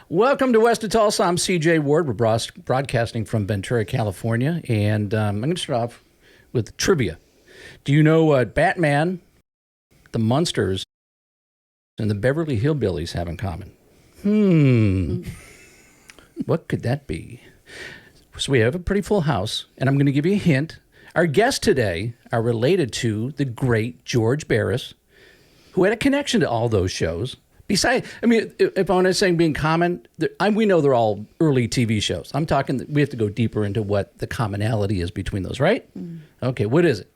Welcome to West of Tulsa. I'm CJ Ward. We're broadcasting from Ventura, California. And I'm going to start off with trivia. Do you know what Batman, the Munsters, and the Beverly Hillbillies have in common? What could that be? So we have a pretty full house, and I'm going to give you a hint. Our guests today are related to the great George Barris, who had a connection to all those shows. Besides, I mean, if I'm not saying being common, we know they're all early TV shows. I'm talking, we have to go deeper into what the commonality is between those, right? Okay, what is it?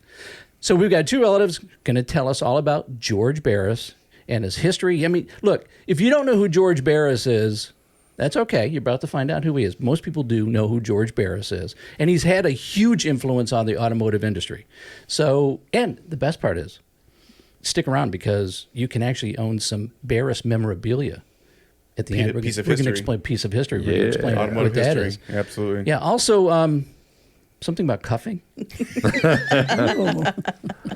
So we've got two relatives going to tell us all about George Barris and his history. I mean, look, if you don't know who George Barris is, that's okay. You're about to find out who he is. Most people do know who George Barris is. And he's had a huge influence on the automotive industry. So, and the best part is, stick around because you can actually own some Barris memorabilia at the end. We're going to explain a piece of history. We're going to explain what that is. Absolutely. Yeah, also, something about cuffing. All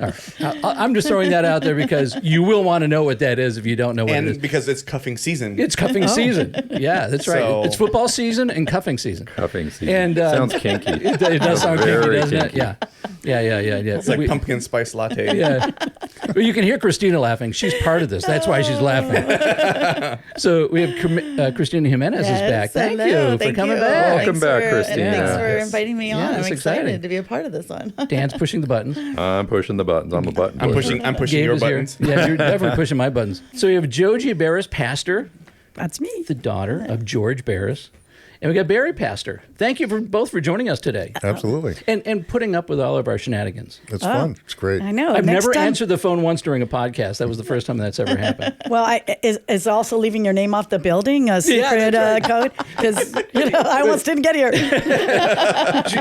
right. I'm just throwing that out there because you will want to know what that is if you don't know what it is. And because it's cuffing season. It's cuffing season. Yeah, that's right. So... It's football season and cuffing season. Cuffing season. And, sounds kinky. It does sound kinky, doesn't it? Yeah. It's like pumpkin spice latte. Yeah. Well, you can hear Christina laughing. She's part of this. That's why she's laughing. So we have Christina Jimenez is back. Thank you for coming back. Welcome back, Christina. Thanks for inviting me on. I'm excited to be a part of this one. Dan's pushing the buttons. I'm pushing the buttons. I'm a button. I'm pushing your buttons. Yeah, you're definitely pushing my buttons. So we have Joji Barris, pastor. That's me. The daughter of George Barris. And we got Barry, pastor. Thank you both for joining us today. Absolutely. And putting up with all of our shenanigans. It's fun. It's great. I know. I've never answered the phone once during a podcast. That was the first time that's ever happened. Well, is also leaving your name off the building a secret code? Because, I almost didn't get here.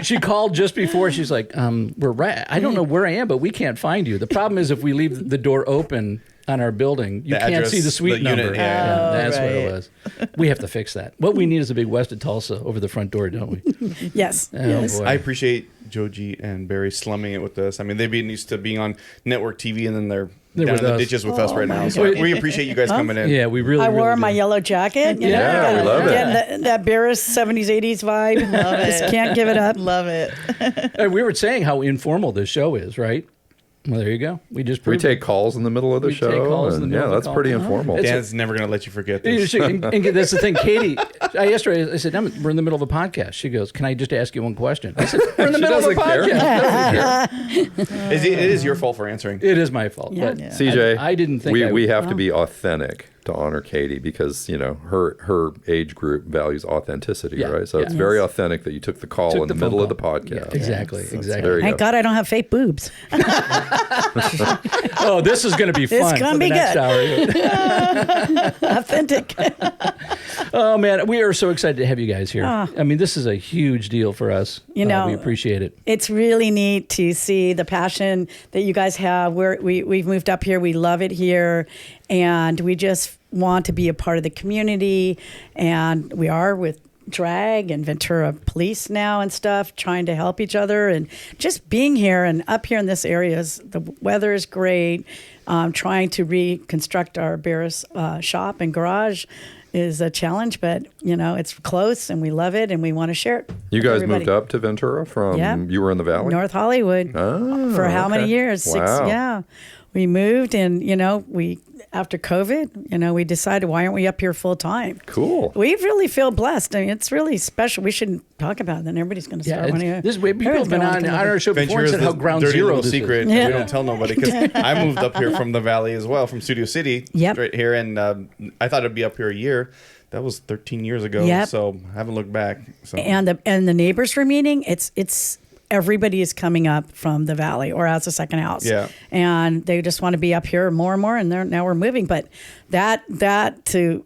She called just before. She's like, we're right. I don't know where I am, but we can't find you. The problem is if we leave the door open on our building, you can't see the suite number. Unit, that's what it was. We have to fix that. What we need is a big West of Tulsa over the front door, don't we? Yes. Boy. I appreciate Joji and Barry slumming it with us. I mean, they've been used to being on network TV, and then they're down in the ditches with us right now. So we appreciate you guys coming in. Yeah, we really. I wore really my do. yellow jacket. we love it. That Barris 70s, 80s vibe. Love it. Just can't give it up. Love it. We were saying how informal this show is, right? Well, there you go. We take calls in the middle of the show. Take calls in the middle of the that's call. pretty informal. Dan's never going to let you forget this. And that's the thing, Katie. I asked her. I said, "We're in the middle of a podcast." She goes, "Can I just ask you one question?" I said, "We're in the middle of a podcast." It is your fault for answering. It is my fault. Yeah. But CJ, I didn't think we have to be authentic to honor Katie because her age group values authenticity, right? So it's very authentic that you took the call in the middle of the podcast. Yeah, exactly. Thank God I don't have fake boobs. Oh, this is going to be fun. It's going for to be the next good. hour. Authentic. Oh man, we are so excited to have you guys here. I mean, this is a huge deal for us. We appreciate it. It's really neat to see the passion that you guys have. We've moved up here. We love it here. And we just want to be a part of the community. And we are with drag and Ventura police now and stuff, trying to help each other. And just being here and up here in this area, the weather is great. Trying to reconstruct our Barris shop and garage is a challenge, but it's close and we love it and we want to share it. You guys moved up to Ventura from you were in the Valley? North Hollywood. For how many years? Wow. We moved and we after COVID, we decided why aren't we up here full time? Cool. We really feel blessed. I mean, it's really special. We shouldn't talk about it. Then everybody's going to start wanting this way people have been on our show before and said how ground dirty zero little this secret. is. We don't tell nobody because I moved up here from the Valley as well, from Studio City, straight here, and I thought it'd be up here a year. That was 13 years ago, so I haven't looked back. So. And the neighbors were meeting. It's everybody is coming up from the Valley or has a second house. Yeah. And they just want to be up here more and more. And now we're moving. But that to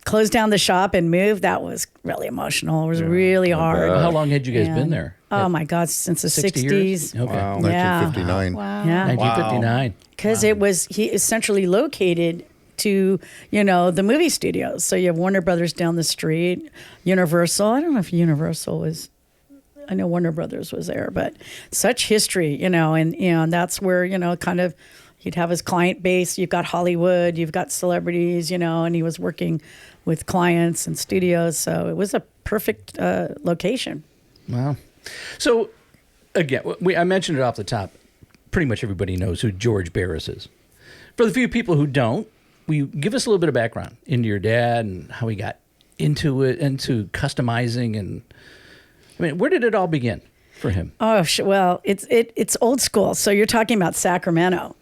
close down the shop and move, that was really emotional. It was really hard. How long had you guys been there? Oh my God, since the 60 60s. years? Okay. Wow. 1959. Wow. Yeah. 1959. Because he is centrally located to, the movie studios. So you have Warner Brothers down the street, Universal. I don't know if Universal was, I know Warner Brothers was there, but such history, and that's where, kind of he'd have his client base. You've got Hollywood, you've got celebrities, and he was working with clients and studios. So it was a perfect location. Wow. So again, I mentioned it off the top. Pretty much everybody knows who George Barris is. For the few people who don't, will you give us a little bit of background into your dad and how he got into customizing, and where did it all begin for him? Oh, well, it's old school. So you're talking about Sacramento,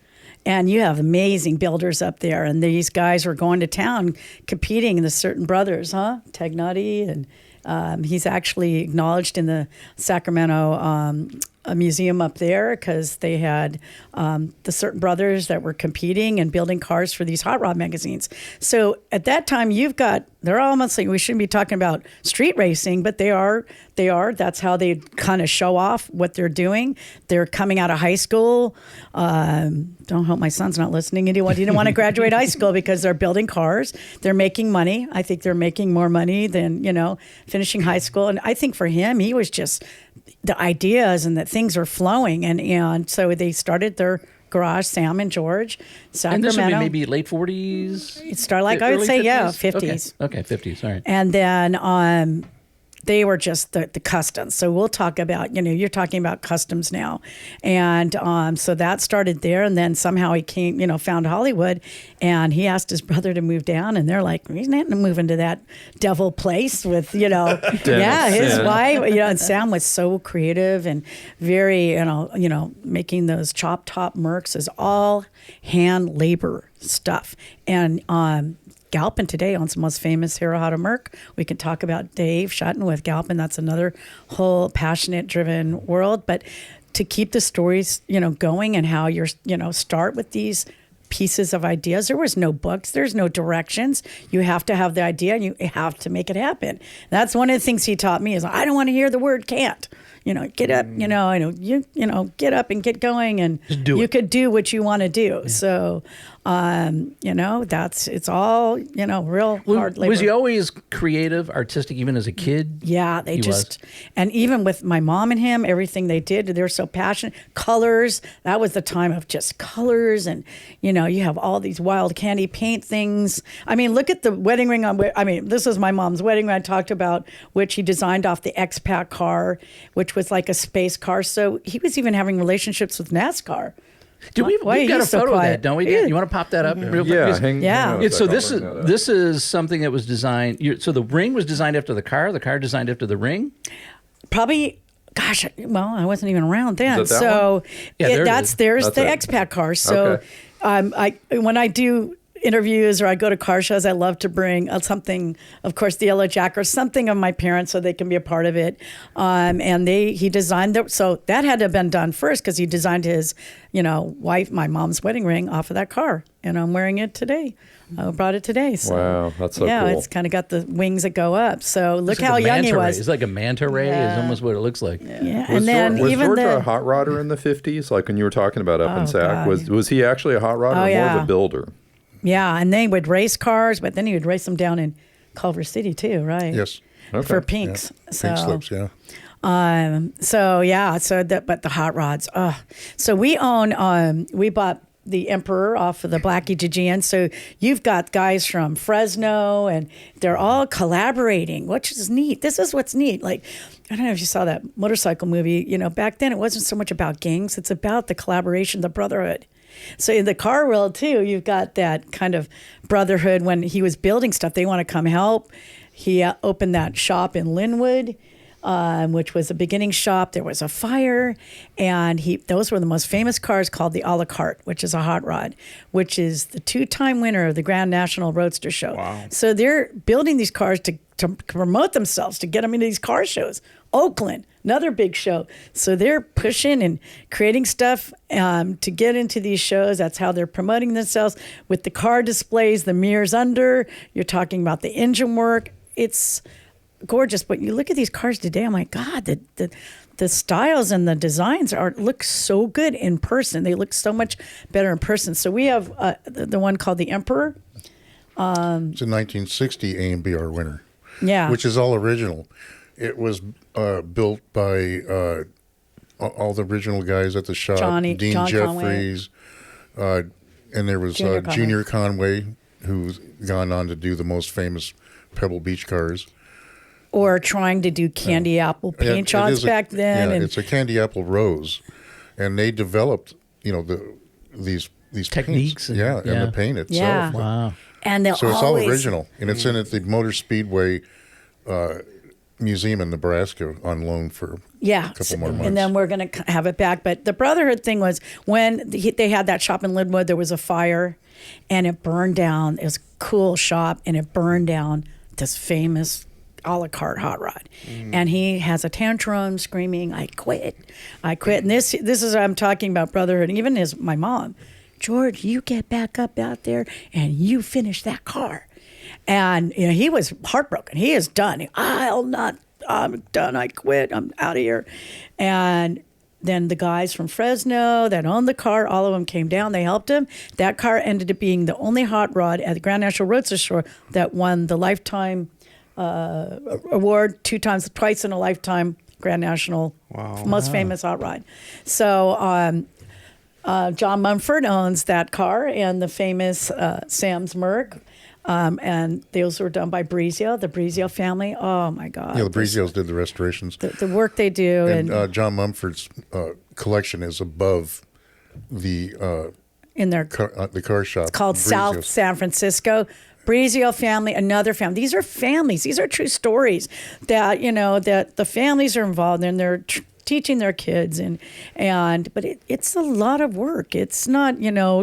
and you have amazing builders up there, and these guys were going to town competing in the certain brothers, Tagnati, and he's actually acknowledged in the Sacramento a museum up there because they had the certain brothers that were competing and building cars for these hot rod magazines. So at that time, they're almost like, we shouldn't be talking about street racing, but they are. That's how they kind of show off what they're doing. They're coming out of high school. Don't hope my son's not listening. He didn't want to graduate high school because they're building cars. They're making money. I think they're making more money than, finishing high school. And I think for him, he was just the ideas and that things are flowing. And so they started their garage, Sam and George, Sacramento. And this would be maybe late 40s? It started I would say, 50s. Okay, 50s, all right. And then they were just the customs. So we'll talk about, you're talking about customs now. And so that started there. And then somehow he came, found Hollywood, and he asked his brother to move down. And they're like, he's not moving to that devil place with, his wife. And Sam was so creative and very, making those chop top Mercs is all hand labor stuff. And Galpin today owns the most famous Hirohata Merc. We can talk about Dave Shutton with Galpin. That's another whole passionate, driven world. But to keep the stories, going, and how you're, start with these pieces of ideas. There was no books. There's no directions. You have to have the idea, and you have to make it happen. That's one of the things he taught me is I don't want to hear the word can't. Get up, get up and get going, and you could do what you want to do. Yeah. So, it's all, real hard labor. Was he always creative, artistic, even as a kid? Yeah, and even with my mom and him, everything they did, they were so passionate. Colors, that was the time of just colors, and, you have all these wild candy paint things. Look at the wedding ring this is my mom's wedding ring I talked about, which he designed off the X-Pac car, which was like a space car. So he was even having relationships with NASCAR. We've got a photo of that, don't we? Yeah. You want to pop that up real quick? Yeah. So this is something that was designed. So the ring was designed after the car designed after the ring? Probably. Gosh, well, I wasn't even around then. Is that there's the X-Pac car. So when I do interviews or I go to car shows, I love to bring something, of course, the Yellow Jack or something of my parents so they can be a part of it. And he designed so that had to have been done first because he designed his, wife, my mom's wedding ring off of that car. And I'm wearing it today. I brought it today. So, wow, that's so cool. Yeah, it's kind of got the wings that go up. So look how young he was. It's like a manta ray is almost what it looks like. Yeah. Was George a hot rodder in the 50s? Like when you were talking about up in Sac, was he actually a hot rodder or more of a builder? Yeah, and they would race cars, but then he would race them down in Culver City too, right? Yes. Okay. For pinks. Yeah. Pink slips, yeah. But the hot rods. So we own, we bought the Emperor off of the Blackie Jijian. So you've got guys from Fresno, and they're all collaborating, which is neat. This is what's neat. Like, I don't know if you saw that motorcycle movie. Back then it wasn't so much about gangs. It's about the collaboration, the brotherhood. So in the car world too, you've got that kind of brotherhood. When he was building stuff, they want to come help. He opened that shop in Linwood, which was a beginning shop. There was a fire, and those were the most famous cars called the a la carte, which is a hot rod, which is the 2-time winner of the Grand National Roadster Show. Wow. So they're building these cars to promote themselves, to get them into these car shows. Oakland, another big show. So they're pushing and creating stuff to get into these shows. That's how they're promoting themselves with the car displays, the mirrors under. You're talking about the engine work. It's gorgeous. But you look at these cars today, I'm like, God, the styles and the designs look so good in person. They look so much better in person. So we have the one called the Emperor. It's a 1960 AMBR winner. Yeah. Which is all original. It was built by all the original guys at the shop. John Jeffries, And there was Junior Conway, who's gone on to do the most famous Pebble Beach cars. Or trying to do candy apple paint shots back then. Yeah, it's a candy apple rose. And they developed, these techniques. And the paint itself. Yeah. Wow. And so it's all original. And it's in at the Motor Speedway Museum in Nebraska on loan for a couple more months. And then we're going to have it back. But the Brotherhood thing was when they had that shop in Linwood, there was a fire and it burned down. It was a cool shop and it burned down this famous a la carte hot rod. And he has a tantrum screaming, I quit. And this is what I'm talking about, Brotherhood. And even my mom, George, you get back up out there and you finish that car. And he was heartbroken. He is done. I'm done. I quit. I'm out of here. And then the guys from Fresno that owned the car, all of them came down. They helped him. That car ended up being the only hot rod at the Grand National Roadster Show that won the Lifetime award twice in a lifetime Grand National most famous hot rod. So John Mumford owns that car and the famous Sam's Merc. And those were done by Brizio, the Brizio family. Oh my God. Yeah, the Brizios did the restorations. The work they do. And John Mumford's collection is above the in their the car shop. It's called South San Francisco. Brizio family, another family. These are families. These are true stories that, that the families are involved in. They're teaching their kids but it's a lot of work. It's not,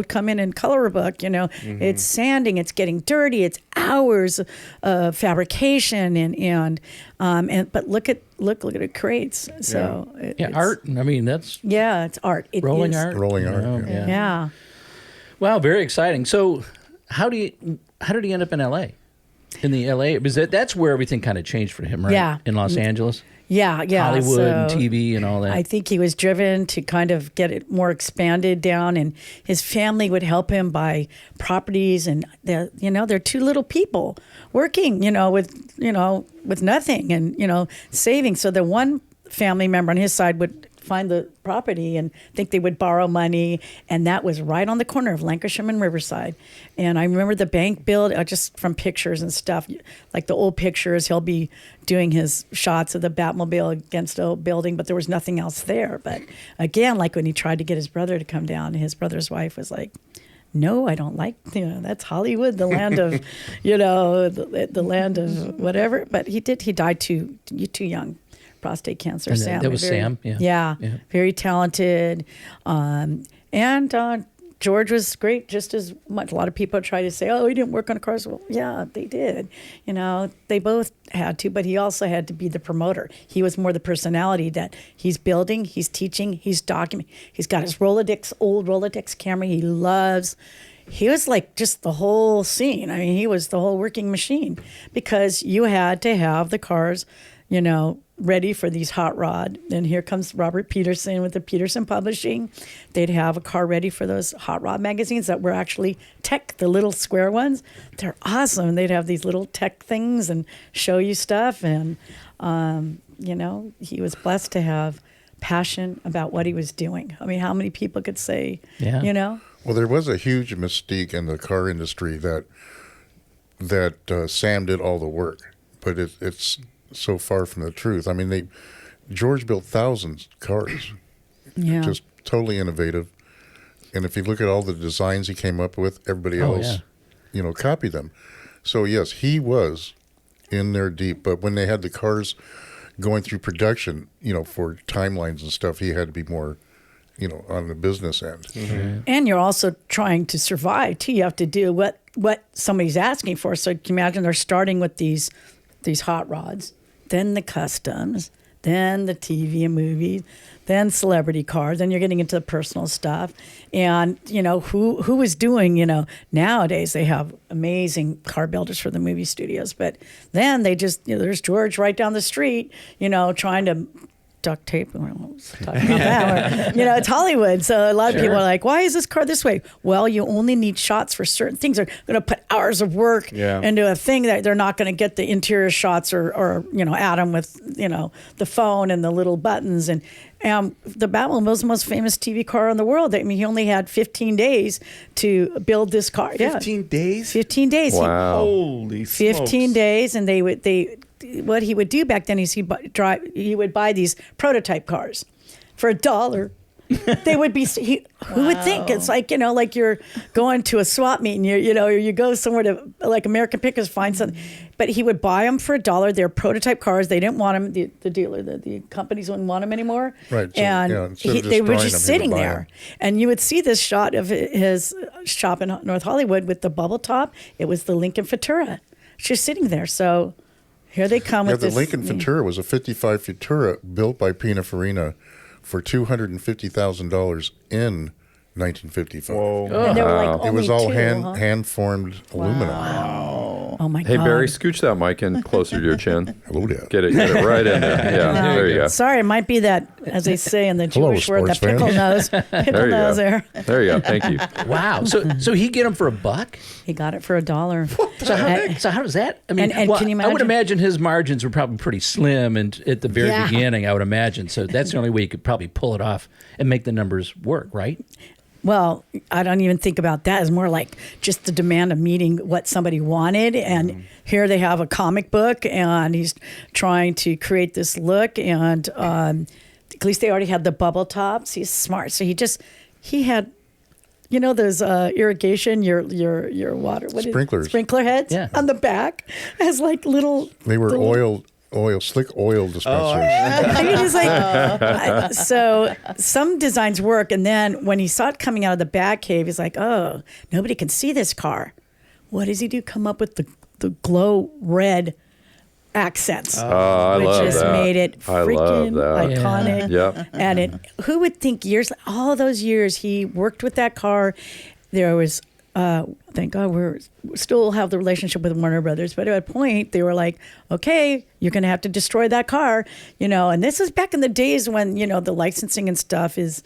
come in and color a book, it's sanding, it's getting dirty, it's hours of fabrication but look at it creates. So it's art. I mean, that's it's art. Rolling art. Yeah. Wow, very exciting. So how did he end up in LA? In the LA, because that's where everything kind of changed for him, right? Yeah. In Los Angeles. Yeah. Hollywood and TV and all that. I think he was driven to kind of get it more expanded down, and his family would help him buy properties. And they're two little people working, with nothing and saving. So the one family member on his side would find the property and think they would borrow money, and that was right on the corner of Lancashire and Riverside. And I remember the bank build, just from pictures and stuff, like the old pictures, he'll be doing his shots of the Batmobile against a building, but there was nothing else there. But again, like when he tried to get his brother to come down, his brother's wife was like, no, I don't like, that's Hollywood, the land of, the land of whatever. But he died too young. Prostate cancer. And Sam. That was Sam. Yeah. Very talented. And George was great just as much. A lot of people try to say, oh, he didn't work on cars. Well, yeah, they did. They both had to, but he also had to be the promoter. He was more the personality that he's building, he's teaching, he's documenting. He's got his old Rolodex camera he loves. He was like just the whole scene. I mean, he was the whole working machine because you had to have the cars, ready for these hot rod. And here comes Robert Peterson with the Peterson Publishing. They'd have a car ready for those hot rod magazines that were actually tech, the little square ones. They're awesome. They'd have these little tech things and show you stuff. And, he was blessed to have passion about what he was doing. I mean, how many people could say, Well, there was a huge mystique in the car industry that Sam did all the work, but it's so far from the truth. I mean, George built thousands of cars, just totally innovative. And if you look at all the designs he came up with, everybody else, copied them. So yes, he was in there deep. But when they had the cars going through production, for timelines and stuff, he had to be more, on the business end. Mm-hmm. And you're also trying to survive too. You have to do what somebody's asking for. So you can imagine they're starting with these hot rods, then the customs, then the TV and movies, then celebrity cars, then you're getting into the personal stuff. And, who was doing, nowadays they have amazing car builders for the movie studios. But then they just, there's George right down the street, trying to duct tape. What was I talking about that? Or, it's Hollywood. So a lot of people are like, why is this car this way? Well, you only need shots for certain things. They're going to put hours of work into a thing that they're not going to get the interior shots or add them with, the phone and the little buttons. And the Batmobile was the most famous TV car in the world. I mean, he only had 15 days to build this car. 15 days? 15 days. Wow. Holy 15 smokes. dauld what he would do back then is he would buy these prototype cars for $1. They would be. Who would think? It's like like you're going to a swap meet and you go somewhere to like American Pickers find something. But he would buy them for $1. They're prototype cars. They didn't want them. The dealer, the companies wouldn't want them anymore. Right. So, and they were just sitting there. And you would see this shot of his shop in North Hollywood with the bubble top. It was the Lincoln Ventura, just sitting there. So. Here they come with this. The Lincoln Ventura was a 55 Ventura built by Pininfarina for $250,000 in 1955. Whoa. And they were like It was all two, hand formed aluminum. Wow. Oh my God. Hey, Barry, scooch that mic in closer to your chin. Hello there. Get it right in there. Yeah, there you go. Sorry, it might be that, as they say in the Jewish word, the sports fan. pickle nose. Pickle There you nose go. there. There you go. Thank you. Wow. So he get them for $1? He got it for $1. So how does that? I mean, And can you I would imagine? imagine his margins were probably pretty slim, and at the very beginning, I would imagine. So that's the only way you could probably pull it off and make the numbers work, right? Well, I don't even think about that. It's more like just the demand of meeting what somebody wanted. And here they have a comic book, and he's trying to create this look. And at least they already had the bubble tops. He's smart. So he had, those irrigation, your water. Sprinklers. Sprinkler heads on the back as like little. They were slick oil dispensers. So some designs work, and then when he saw it coming out of the bat cave, he's like, "Oh, nobody can see this car." What does he do? Come up with the glow red accents, which just made it freaking iconic. Yeah. And who would think all those years he worked with that car, there was. Thank God we still have the relationship with Warner Brothers, but at a point they were like, okay, you're going to have to destroy that car, and this is back in the days when, the licensing and stuff is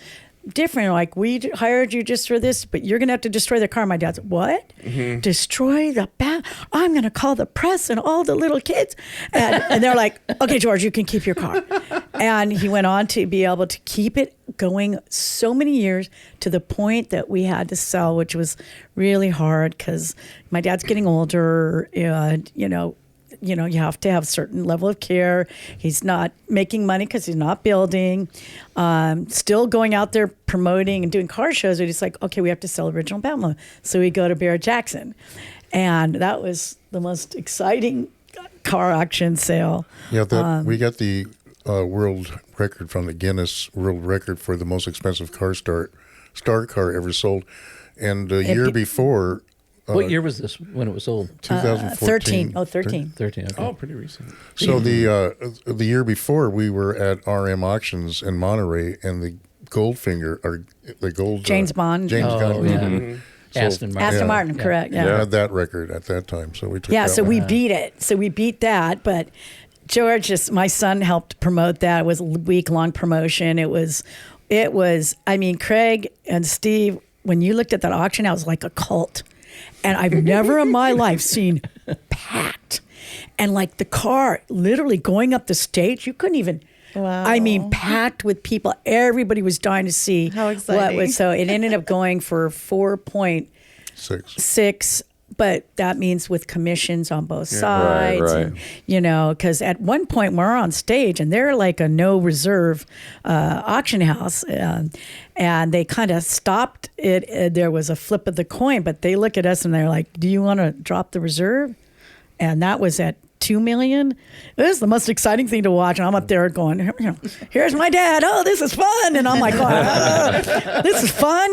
different. Like, we hired you just for this, but you're going to have to destroy the car. My dad's, what? Mm-hmm. Destroy the I'm going to call the press and all the little kids. And they're like, okay, George, you can keep your car. And he went on to be able to keep it going so many years to the point that we had to sell, which was really hard because my dad's getting older and, you have to have a certain level of care. He's not making money because he's not building. Still going out there promoting and doing car shows. We're just like, okay, we have to sell original Batmobile. So we go to Barrett-Jackson. And that was the most exciting car auction sale. Yeah, we got the world record from the Guinness World Record for the most expensive star car ever sold. And a year before... what year was this when it was sold? 2014. 13. 13. Okay. Oh, pretty recent. So the year before, we were at RM Auctions in Monterey, and the Goldfinger, or the gold James Bond. James Bond. Yeah. Mm-hmm. So, Aston Martin, correct. We Yeah. had that record at that time, so we took Yeah, that so one. we beat it. So we beat that, but George, my son helped promote that. It was a week-long promotion. It was, I mean, Craig and Steve, when you looked at that auction, I was like a cult. And I've never in my life seen packed. And like the car literally going up the stage, you couldn't even, I mean, packed with people. Everybody was dying to see How exciting. so it ended up going for 4.6, but that means with commissions on both sides. Right. And, because at one point we're on stage and they're like a no reserve auction house. And they kind of stopped it. There was a flip of the coin, but they look at us and they're like, do you want to drop the reserve? And that was at $2 million. It was the most exciting thing to watch. And I'm up there going, here's my dad. Oh, this is fun. And I'm like, this is fun.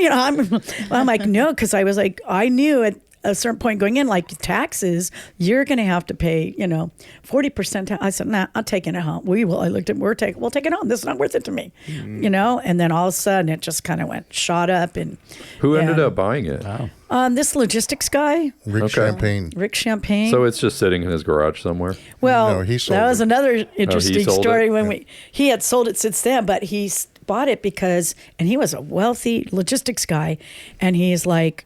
I'm like, no, because I was like, I knew at a certain point going in, like taxes, you're going to have to pay, 40%. I said, nah, I'm taking it home. We will. I looked at, we'll take it home. This is not worth it to me, And then all of a sudden it just kind of shot up. And Who ended up buying it? Wow. This logistics guy, Rick Champagne. So it's just sitting in his garage somewhere? Well, No, he sold that was it. another interesting sold story it? when he had sold it since then, but he bought it because, and he was a wealthy logistics guy, and he's like,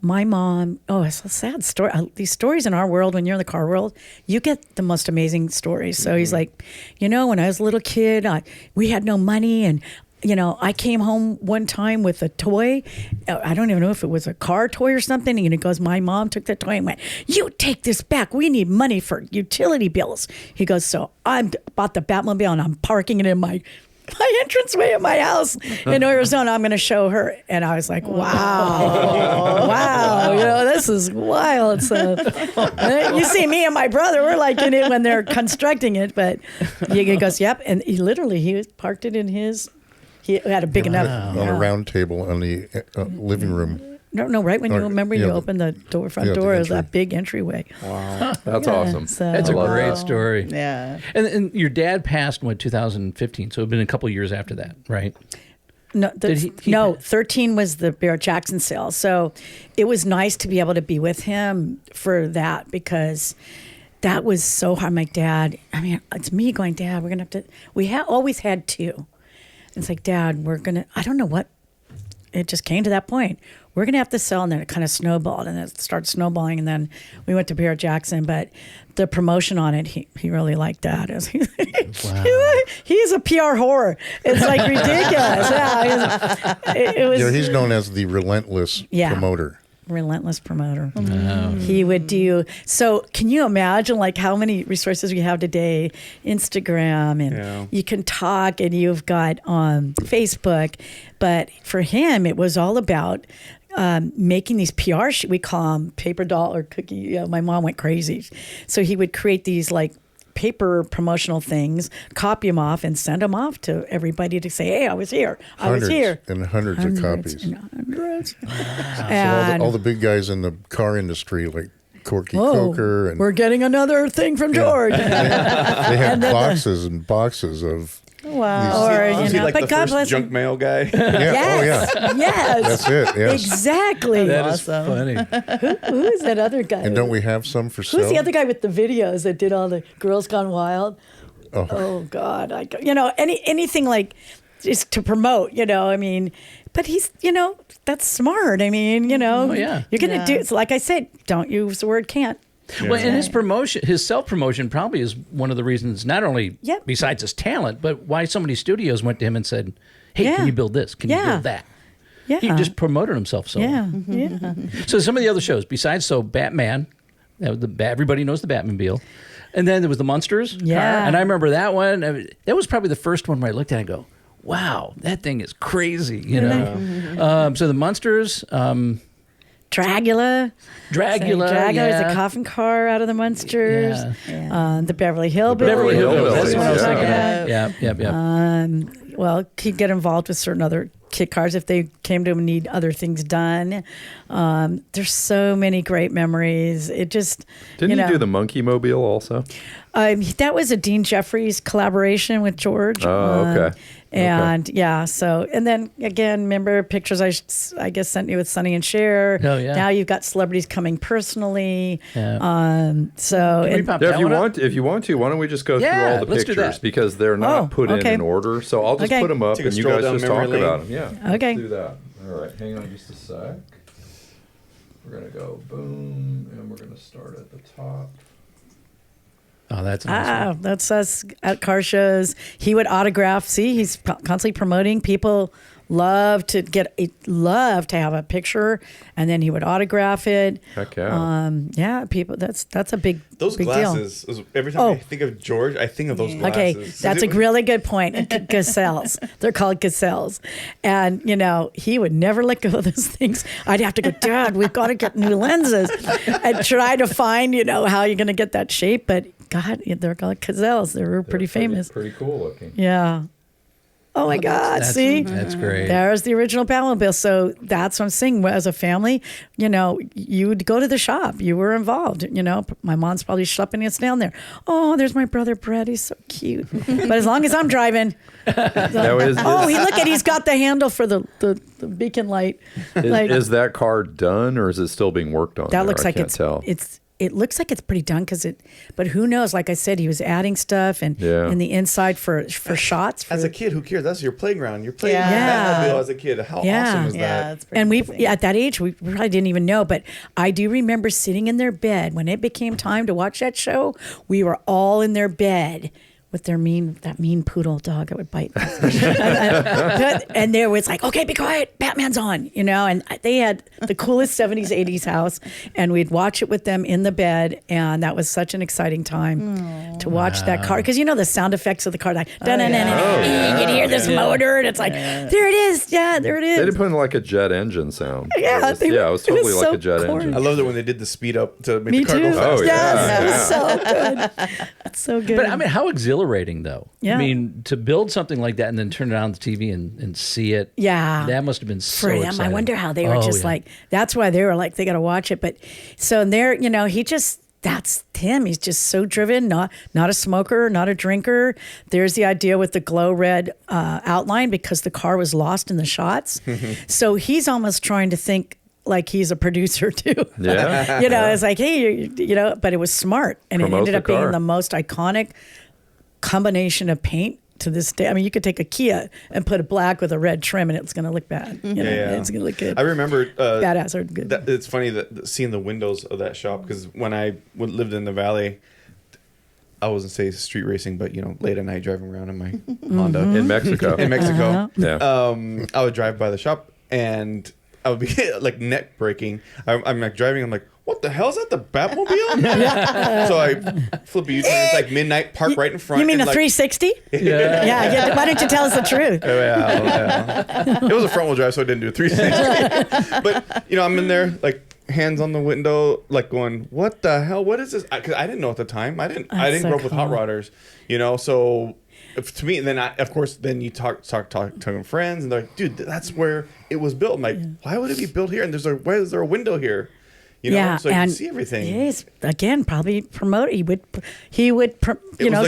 my mom, it's a sad story. These stories in our world, when you're in the car world, you get the most amazing stories. So he's like, when I was a little kid, we had no money, and I came home one time with a toy. I don't even know if it was a car toy or something. And he goes, my mom took the toy and went, you take this back. We need money for utility bills. He goes, so I bought the Batmobile and I'm parking it in my entranceway of my house in Arizona. I'm going to show her. And I was like, wow, this is wild. So you see me and my brother, we're like in it when they're constructing it. But he goes, yep. And he parked it in his. He had a big enough on a round table in the living room. No, right when you opened the front door, it was that big entryway. Wow, that's awesome. So, That's a great story. Yeah. And your dad passed in 2015, so it had been a couple years after that, right? No, 13 was the Barrett Jackson sale. So it was nice to be able to be with him for that, because that was so hard. My dad, it's me going, Dad, we're going to have to, we always had two. It's like, Dad, I don't know what, it just came to that point. We're going to have to sell, and then it kind of snowballed, and it started snowballing, and then we went to Barrett Jackson, but the promotion on it, he really liked that. He's a PR whore. It's like ridiculous. It was, he's known as the relentless promoter. Relentless promoter. He would do, so can you imagine like how many resources we have today? Instagram, and you can talk, and you've got Facebook, but for him it was all about making these PR we call them paper doll or cookie. My mom went crazy, so he would create these like paper promotional things, copy them off, and send them off to everybody to say, hey, I was here. Hundreds of copies. Hundreds. So all the big guys in the car industry, like Corky Coker. And we're getting another thing from George. they have boxes and boxes of... Wow. Is he like but the God first bless junk mail guy? Yes. Yes. That's it. Yes. Exactly. That is funny. Who is that other guy? And don't we have some for sale? Who's the other guy with the videos that did all the Girls Gone Wild? Oh God. Anything like just to promote, but he's, that's smart. You're going to do, it's like I said, don't use the word can't. Well, and his self-promotion probably is one of the reasons, not only besides his talent, but why so many studios went to him and said, hey, can you build this? Can you build that? Yeah. He just promoted himself so well. Yeah. So some of the other shows, besides Batman, everybody knows the Batmobile. And then there was the Munsters car. And I remember that one. That was probably the first one where I looked at it and go, wow, that thing is crazy. So the Munsters... Dragula is a coffin car out of the Munsters. The Beverly Hillbillies. Beverly Hillbillies. That's what I was talking about. Yeah. Well, he'd get involved with certain other kit cars if they came to him and need other things done. There's so many great memories. It just didn't he do the Monkey Mobile also? That was a Dean Jeffries collaboration with George. Oh, okay. And so, and then again, remember pictures I guess sent you with Sonny and Cher. Oh yeah. Now you've got celebrities coming personally. Yeah. If you want to, why don't we just go through all the pictures, because they're not put in order. So I'll just put them up, and you guys just talk about them. Yeah. Okay. Let's do that. All right. Hang on just a sec. We're gonna go boom, and we're gonna start at the top. Oh, that's nice. That's us at car shows. He would autograph. See, he's constantly promoting. People love to have a picture, and then he would autograph it. Heck yeah. People. That's a big those big glasses. Deal. Every time I think of George, I think of those glasses. Okay, that's a really good point. Gazelles. They're called gazelles, and he would never let go of those things. I'd have to go, Dad, we've got to get new lenses, and try to find how you're going to get that shape, but. God, they're called gazelles. They were pretty famous. Pretty cool looking. Yeah. Oh my God! See, that's great. There's the original Batmobile. So that's what I'm saying. As a family, you would go to the shop. You were involved. My mom's probably schlepping us down there. Oh, there's my brother Brett. He's so cute. But as long as I'm driving, he's got the handle for the beacon light. Is that car done, or is it still being worked on? That looks like it looks like it's pretty done but who knows? Like I said, he was adding stuff and in the inside for shots. As a kid, who cares? That's your playground. You're playing Batmobile as a kid. How awesome is that? And at that age, we probably didn't even know. But I do remember sitting in their bed when it became time to watch that show. We were all in their bed with that mean poodle dog that would bite. And there was like, okay, be quiet, Batman's on, and they had the coolest 70s, 80s house, and we'd watch it with them in the bed, and that was such an exciting time to watch that car, because the sound effects of the car, like, you'd hear this motor, and it's like, there it is, there it is. They did put in like a jet engine sound. Yeah, it was totally like a jet engine. I loved it when they did the speed up to make the car go fast. Oh, yes, it was so good. It's so good. But I mean, how exhilarating, though. Yeah. I mean, to build something like that and then turn it on the TV and see it. Yeah. That must have been so for them. exciting. I wonder how they were like, that's why they were like, they got to watch it. But so there, that's him. He's just so driven, not a smoker, not a drinker. There's the idea with the glow red outline because the car was lost in the shots. So he's almost trying to think like he's a producer too. Yeah. It's like, hey, but it was smart. And it ended up being the most iconic combination of paint to this day. I mean, you could take a Kia and put a black with a red trim and it's going to look bad. It's going to look good. I remember badass or good. It's funny that seeing the windows of that shop, because when I lived in the Valley, I wasn't say street racing, but late at night driving around in my Honda in Mexico. Yeah. I would drive by the shop and I would be like neck breaking. I'm like driving. I'm like, what the hell is that? The Batmobile? So I flip a U-turn. It's like midnight. Park right in front. You mean a like, 360? Yeah. Why don't you tell us the truth? Yeah. It was a front wheel drive, so I didn't do a 360. But I'm in there like hands on the window, like going, what the hell? What is this? Because I didn't know at the time. I didn't grow up with hot rodders. So. To me, then then you talk to friends, and they're like, "Dude, that's where it was built." I'm like, "Why would it be built here?" And why is there a window here? So you can see everything. He's again probably promote. He would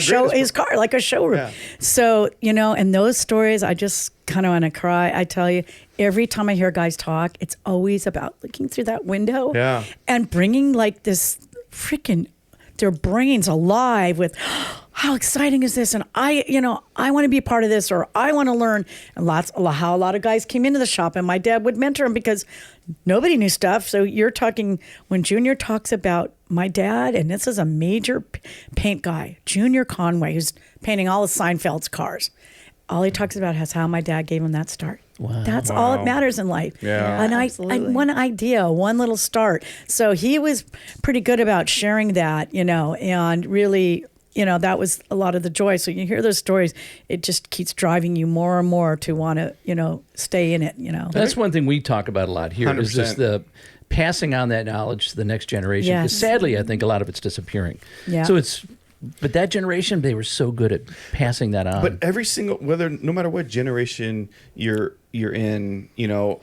show his car like a showroom. Yeah. So and those stories, I just kind of want to cry. I tell you, every time I hear guys talk, it's always about looking through that window and bringing like this freaking their brains alive with. How exciting is this? And I want to be a part of this, or I want to learn. And how a lot of guys came into the shop, and my dad would mentor them because nobody knew stuff. So you're talking when Junior talks about my dad, and this is a major paint guy, Junior Conway, who's painting all of Seinfeld's cars. All he talks about is how my dad gave him that start. Wow. That's all that matters in life. Yeah. And one idea, one little start. So he was pretty good about sharing that, and really. That was a lot of the joy. So you hear those stories, it just keeps driving you more and more to want to, stay in it, That's one thing we talk about a lot here 100%. Is just the passing on that knowledge to the next generation. Yes. Because sadly, I think a lot of it's disappearing. Yeah. So but that generation, they were so good at passing that on. But no matter what generation you're in, there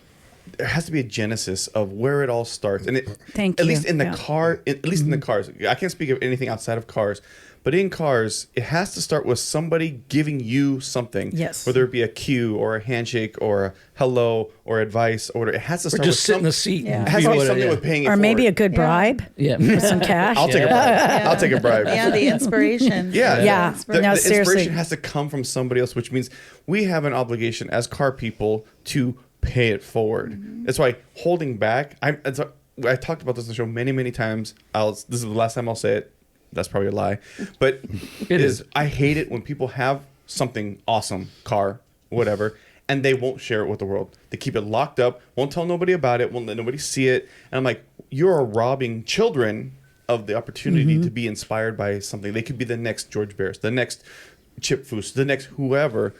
has to be a genesis of where it all starts. And at least in the car, at least in the cars. I can't speak of anything outside of cars. But in cars, it has to start with somebody giving you something. Yes. Whether it be a cue or a handshake or a hello or advice or whatever. It has to start just with sit in the seat. It has to be something with paying it or maybe forward. a good bribe. Yeah. With some cash. I'll take a bribe. I'll take a bribe. Yeah, the inspiration. Yeah. The seriously. inspiration has to come from somebody else, which means we have an obligation as car people to pay it forward. Mm-hmm. That's why holding back. I talked about this on the show many, many times. This is the last time I'll say it. That's probably a lie, but it is. I hate it when people have something awesome, car, whatever, and they won't share it with the world. They keep it locked up, won't tell nobody about it, won't let nobody see it. And I'm like, you're robbing children of the opportunity to be inspired by something. They could be the next George Barris, the next Chip Foose, the next whoever.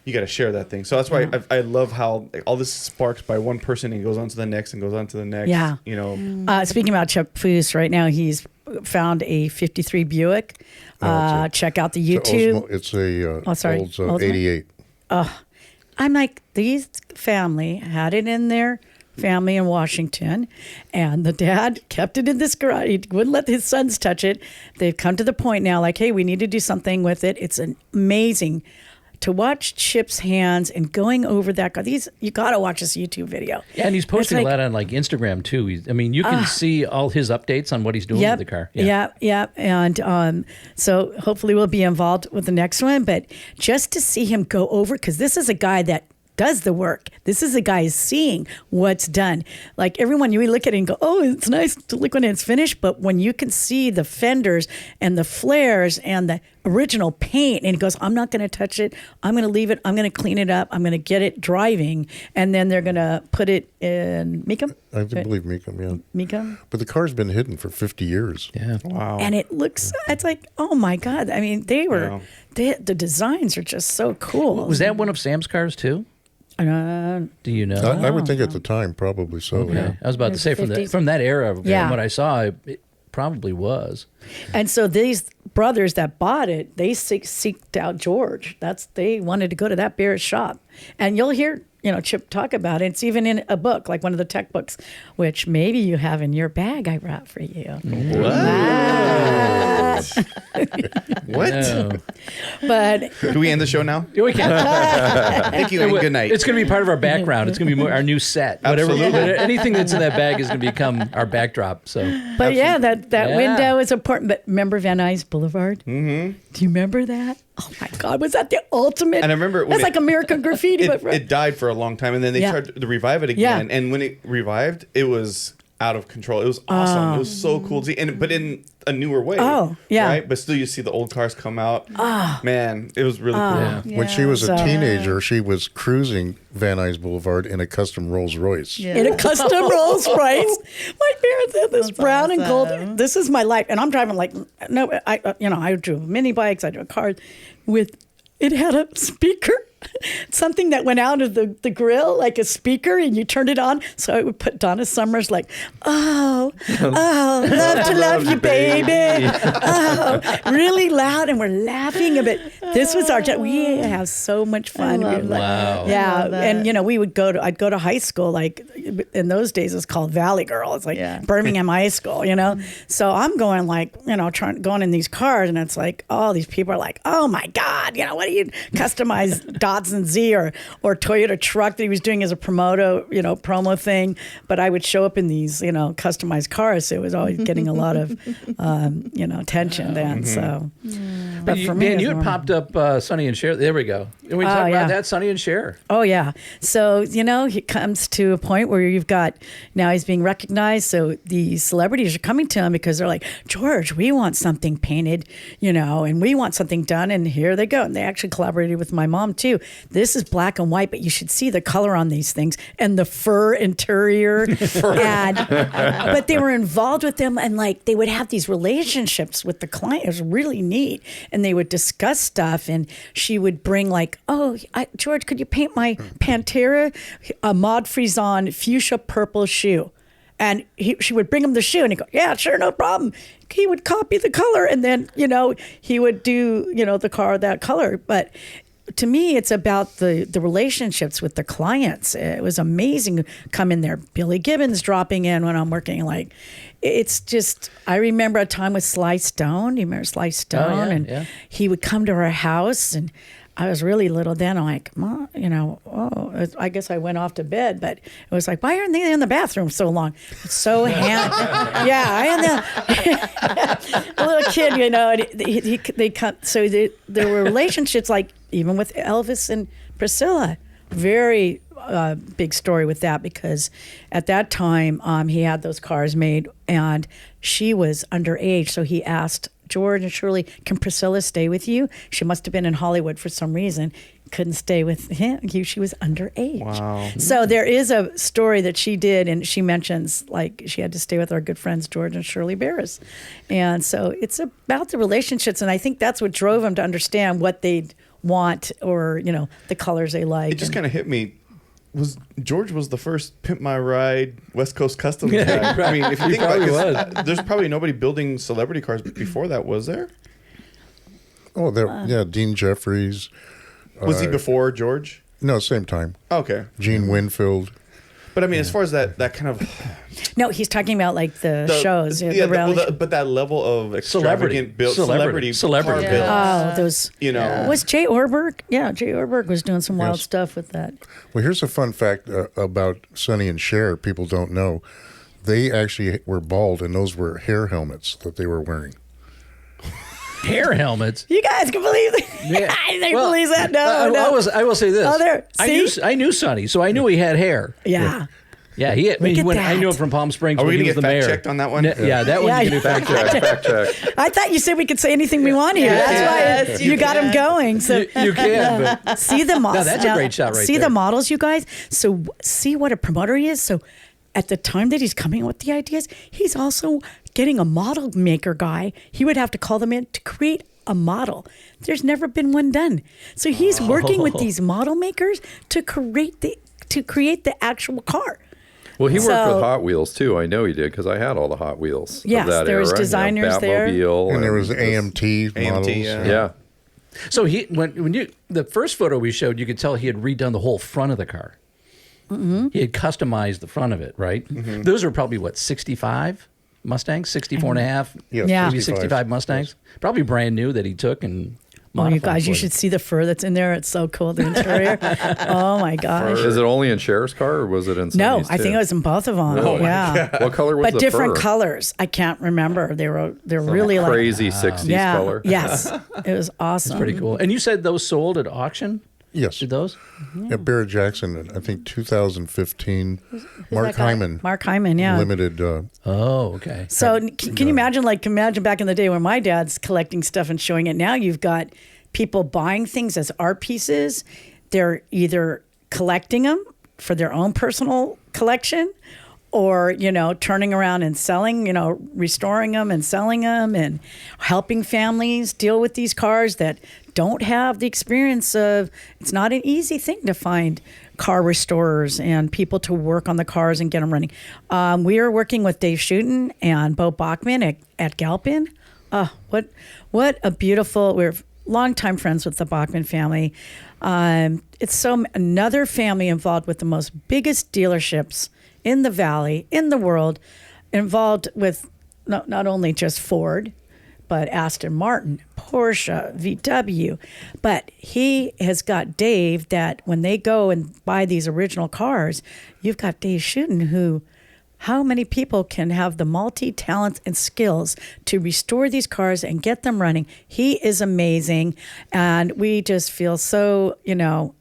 You got to share that thing. So that's why I love how all this sparks by one person and goes on to the next and goes on to the next. Yeah. Speaking about Chip Foose, right now he's found a 53 Buick. Check out the YouTube. It's a Olds 88. I'm like, these family had it in their family in Washington, and the dad kept it in this garage. He wouldn't let his sons touch it. They've come to the point now, like, hey, we need to do something with it. It's amazing to watch Chip's hands and going over that car. You got to watch this YouTube video. Yeah, and he's posting a lot on like Instagram too. You can see all his updates on what he's doing with the car. Yeah. And so hopefully we'll be involved with the next one. But just to see him go over, because this is a guy that does the work. This is a guy who's seeing what's done. Like everyone, you look at it and go, oh, it's nice to look when it's finished. But when you can see the fenders and the flares and the original paint, and he goes, I'm not going to touch it. I'm going to leave it. I'm going to clean it up. I'm going to get it driving. And then they're going to put it in Mecum? I believe Mecum, yeah. Mecum? But the car's been hidden for 50 years. Yeah. Wow. And it looks, it's like, oh my God. I mean, the designs are just so cool. Was that one of Sam's cars too? Do you know? I would think at the time, probably so. Okay. Yeah. I was about to say from that era, from what I saw, it probably was. And so these brothers that bought it, they seeked out George. They wanted to go to that Barris shop, and you'll hear Chip talk about it. It's even in a book, like one of the tech books, which maybe you have in your bag I brought for you. What? No. But Can we end the show now? Yeah, we can. Thank you and good night. It's going to be part of our background. It's going to be our new set. Whatever. Absolutely. Anything that's in that bag is going to become our backdrop. So. But yeah, that window is important. But remember Van Nuys Boulevard? Mm-hmm. Do you remember that? Oh my God, was that the ultimate? And I remember that's like American Graffiti. It died for a long time, and then they tried to revive it again. And when it revived, it was out of control. It was awesome. It was so cool to see, but in a newer way. Oh, yeah. Right? But still, you see the old cars come out. Man, it was really cool. Yeah. When she was a teenager, she was cruising Van Nuys Boulevard in a custom Rolls Royce. Yeah. In a custom Rolls Royce. My parents had this brown and gold. This is my life, and I'm driving like I drove mini bikes, I drove cars it had a speaker, something that went out of the grill, like a speaker, and you turned it on. So I would put Donna Summers like, love to love you, baby. Really loud, and we're laughing a bit. This was we have so much fun. Wow. Yeah, and I'd go to high school, like in those days it was called Valley Girl. It's like Birmingham High School, So I'm going going in these cars, and it's like, all these people are like, oh my God, what do you customize Datsun Z or Toyota truck that he was doing as a promo thing. But I would show up in these, customized cars. So it was always getting a lot of, attention then. So, but for me, Dan, you had popped up Sonny and Cher. There we go. And we talked about that, Sonny and Cher. Oh yeah. So he comes to a point where now he's being recognized. So the celebrities are coming to him because they're like, George, we want something painted, and we want something done. And here they go. And they actually collaborated with my mom too. This is black and white, but you should see the color on these things and the fur interior. But they were involved with them, and they would have these relationships with the client. It was really neat. And they would discuss stuff, and she would bring George, could you paint my Pantera Mod Frisson fuchsia purple shoe? And she would bring him the shoe, and he'd go, yeah, sure, no problem. He would copy the color, and then, he would do, the car that color. But to me, it's about the relationships with the clients. It was amazing to come in there. Billy Gibbons dropping in when I'm working. It's just, I remember a time with Sly Stone. Do you remember Sly Stone? He would come to our house, and I was really little then. I'm like, Mom, I guess I went off to bed, but it was like, why aren't they in the bathroom so long? It's so yeah, I am a little kid, and they cut. So there were relationships, like even with Elvis and Priscilla. Very big story with that, because at that time he had those cars made, and she was underage, so he asked George and Shirley, can Priscilla stay with you? She must have been in Hollywood for some reason. Couldn't stay with him. She was underage. Wow. So there is a story that she did, and she mentions she had to stay with our good friends George and Shirley Barris. And so it's about the relationships, and I think that's what drove them to understand what they'd want, or the colors they like. It just kind of hit me. George was the first Pimp My Ride West Coast Customs guy. I mean, if you think about it, there's probably nobody building celebrity cars before that, was there? Oh, Dean Jeffries, Was he before George? No, same time. Okay. Gene Winfield. But I mean, as far as that kind of No, he's talking about like the shows. yeah, the reality but that level of extravagant build, celebrity car builds. Oh, those. You know, Was Jay Orberg? Yeah, Jay Orberg was doing some wild stuff with that. Well, here's a fun fact about Sonny and Cher. People don't know. They actually were bald, and those were hair helmets that they were wearing. Hair helmets. You guys can believe that? Yeah. I think believe that. No, no. I will say this. Oh, there. I knew Sonny, so I knew he had hair. Yeah. Yeah, he had, Look at I knew him that. from Palm Springs. are we when going he to was get the mayor. fact checked on that one? Yeah, that one Yeah, you can do Fact check. I thought you said we could say anything we want here. That's why you got him going. So You can, but see the models. No, that's a great shot right See there. the models, you guys. So see what a promoter he is. So at the time that he's coming up with the ideas, he's also getting a model maker guy. He would have to call them in to create a model. There's never been one done. So he's working with these model makers to create the actual car. Well, he worked So- with Hot Wheels too. I know he did because I had all the Hot Wheels. Yes, of that there was era. designers there. Batmobile And there was AMT models. yeah. Yeah. So the first photo we showed, you could tell he had redone the whole front of the car. Mm-hmm. He had customized the front of it, right? Mm-hmm. Those are probably 65 Mustangs, 64 and a half, Yeah, maybe 65 Mustangs. Probably brand new that he took and Oh, you modified guys, you for should see the fur that's in there. It's so cool, the interior. Oh my gosh. Is it only in Cher's car or was it in No, Sonny's I think too? it was in both of them. Oh, my yeah. What color was But the different fur? colors. I can't remember. They're really like Crazy 60s yeah, color. Yes. It was awesome. Pretty cool. And you said those sold at auction? Yes. Did those? At Barrett Jackson, I think 2015. Who's Mark that guy? Hyman. Mark Hyman, yeah. Limited. Oh, okay. So can you imagine back in the day when my dad's collecting stuff and showing it? Now you've got people buying things as art pieces. They're either collecting them for their own personal collection or, turning around and selling, restoring them and selling them and helping families deal with these cars that don't have the experience of, it's not an easy thing to find car restorers and people to work on the cars and get them running. We are working with Dave Schutten and Bo Bachman at Galpin. What a beautiful, we're longtime friends with the Bachman family. It's another family involved with the most biggest dealerships in the valley, in the world, involved with not only just Ford, but Aston Martin, Porsche, VW. But he has got Dave that when they go and buy these original cars, you've got Dave Schutten who, how many people can have the multi-talents and skills to restore these cars and get them running? He is amazing. And we just feel so,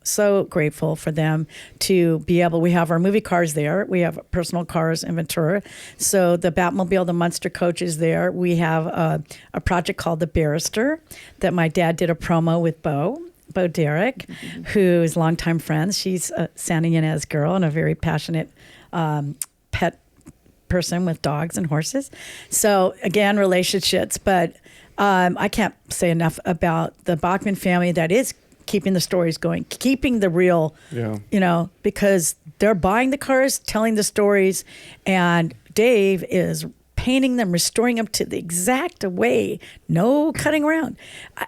so grateful for them to be able, we have our movie cars there. We have personal cars in Ventura. So the Batmobile, the Munster coach is there. We have a project called The Barrister that my dad did a promo with Bo Derek, who is longtime friends. She's a Santa Ynez girl and a very passionate pet person with dogs and horses. So again, relationships, but I can't say enough about the Bachman family that is keeping the stories going, keeping the real, because they're buying the cars, telling the stories, and Dave is painting them, restoring them to the exact way, no cutting around.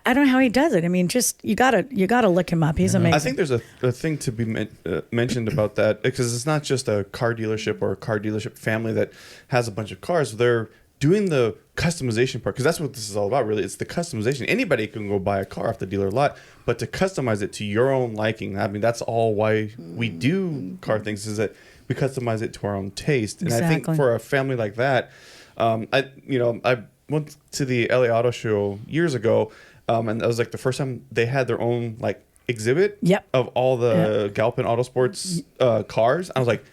I don't know how he does it. I mean, just you gotta look him up. He's amazing. I think there's a thing to be mentioned about that, because it's not just a car dealership or a car dealership family that has a bunch of cars. They're doing the customization part, because that's what this is all about, really. It's the customization. Anybody can go buy a car off the dealer lot, but to customize it to your own liking, I mean, that's all why we do car things, is that we customize it to our own taste. And I think for a family like that, I went to the LA Auto Show years ago, and that was like the first time they had their own like exhibit of all the Galpin Autosports cars. I was like,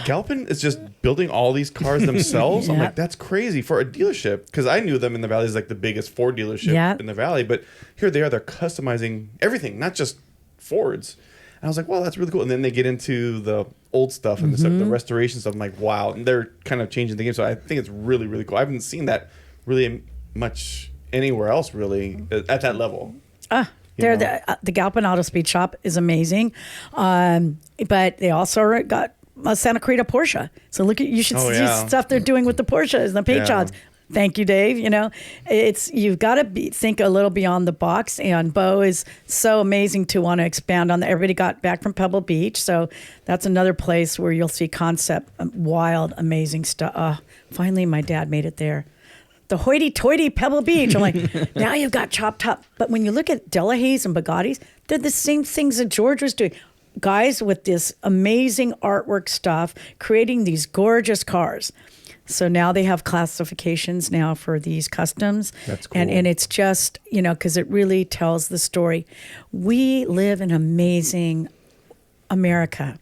Galpin is just building all these cars themselves. I'm like, that's crazy for a dealership, because I knew them in the valley as like the biggest Ford dealership in the valley, but here they are, they're customizing everything, not just Fords. And I was like, wow, that's really cool. And then they get into the old stuff and the restoration stuff. I'm like, wow. And they're kind of changing the game. So I think it's really, really cool. I haven't seen that really much anywhere else, really, at that level. The Galpin Auto Speed Shop is amazing. But they also got a Santa Clarita Porsche. So you should see stuff they're doing with the Porsches and the paint jobs. Thank you, Dave. You know, you've got to think a little beyond the box. And Bo is so amazing to want to expand on that. Everybody got back from Pebble Beach, so that's another place where you'll see concept, wild, amazing stuff. Finally, my dad made it there. The hoity-toity Pebble Beach. I'm like, now you've got chopped up. But when you look at Delahayes and Bugattis, they're the same things that George was doing. Guys with this amazing artwork stuff, creating these gorgeous cars. So now they have classifications now for these customs. That's cool. And it's just, you know, because it really tells the story. We live in amazing America.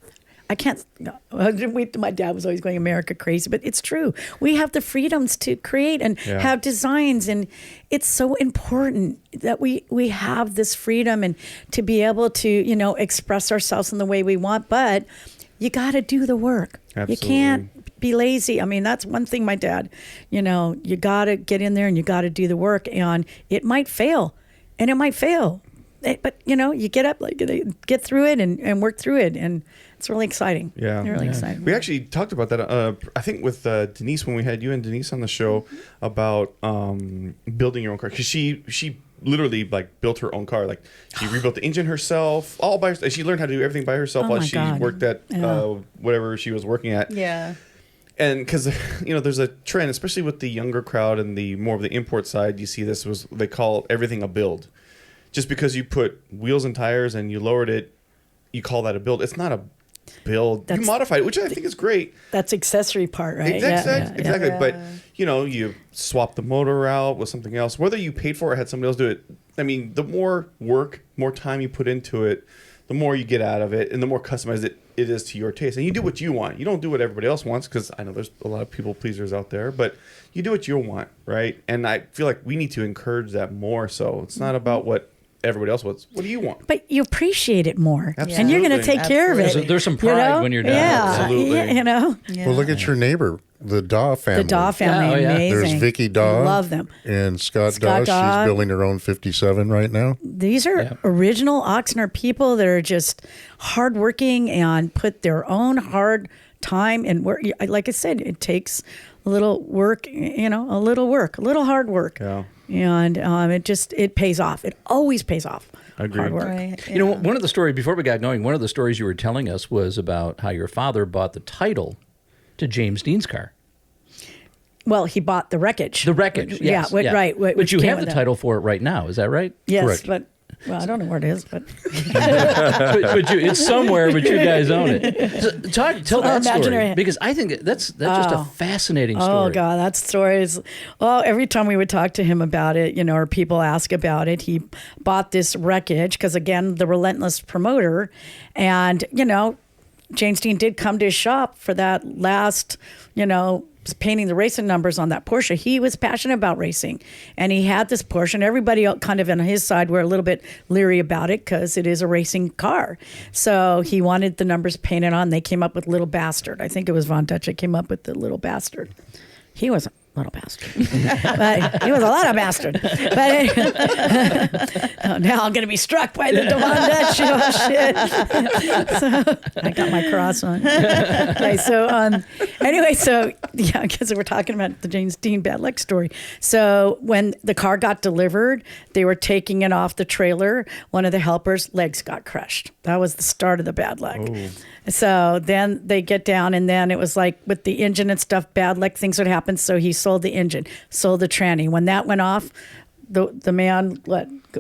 I can't, my dad was always going America crazy, but it's true. We have the freedoms to create and have designs. And it's so important that we have this freedom and to be able to, you know, express ourselves in the way we want. But you got to do the work. Absolutely. You can't be lazy. I mean, that's one thing my dad, you know, you got to get in there and you got to do the work. And it might fail. And it might fail. But, you know, you get up, like, get through it and work through it. And it's really exciting. Yeah. Really exciting. We actually talked about that, I think, with Denise, when we had you and Denise on the show about building your own car. Because she literally, like, built her own car. Like, she rebuilt the engine herself, all by herself. She learned how to do everything by herself while she worked at whatever she was working at. Yeah. And because, you know, there's a trend, especially with the younger crowd and the more of the import side, you see this was, they call everything a build. Just because you put wheels and tires and you lowered it, you call that a build. It's not a build. You modified it, which I think is great. That's accessory part, right? Exactly. But, you know, you swap the motor out with something else. Whether you paid for it or had somebody else do it, I mean, the more work, more time you put into it, the more you get out of it and the more customized it is to your taste. And you do what you want. You don't do what everybody else wants, because I know there's a lot of people pleasers out there, but you do what you want, right? And I feel like we need to encourage that more. So it's not about what everybody else wants. What do you want? But you appreciate it more. Absolutely. And you're going to take care of it. There's some pride, you know? when you're done. Yeah. Absolutely. You know? Yeah. Well, look at your neighbor, the Daw family. The Daw family, amazing. There's Vicky Daw. Love them. And Scott Daw. She's building her own 57 right now. These are original Oxnard people that are just hardworking and put their own hard time and work. Like I said, it takes a little work, you know, a little hard work. Yeah. And it pays off. It always pays off. Agreed. Hard work. Right. You know, one of the stories, before we got going, one of the stories you were telling us was about how your father bought the title to James Dean's car. Well, he bought the wreckage. The wreckage, yes. Right. But you have the title for it right now, is that right? Yes, Correct. but, well, I don't know where it is, but. It's somewhere, but you guys own it. So, tell that story, imaginary. because I think that's just a fascinating story. Oh, God, that story is, well, every time we would talk to him about it, you know, or people ask about it, he bought this wreckage, because, again, the relentless promoter, and, you know, James Dean did come to his shop for that last, you know, painting the racing numbers on that Porsche. He was passionate about racing, and he had this Porsche, and everybody kind of on his side were a little bit leery about it because it is a racing car. So he wanted the numbers painted on. They came up with Little Bastard. I think it was Von Dutch that came up with the Little Bastard. He was a little bastard, but he was a lot of bastard. But anyway, now I'm going to be struck by the Von Dutch. Oh, shit. So I got my cross on. Okay, so anyway, so yeah, because we're talking about the James Dean bad luck story. So when the car got delivered, they were taking it off the trailer. One of the helpers' legs got crushed. That was the start of the bad luck. Oh. So then they get down, and then it was like with the engine and stuff, bad luck, things would happen. So he sold the engine, sold the tranny. When that went off, the man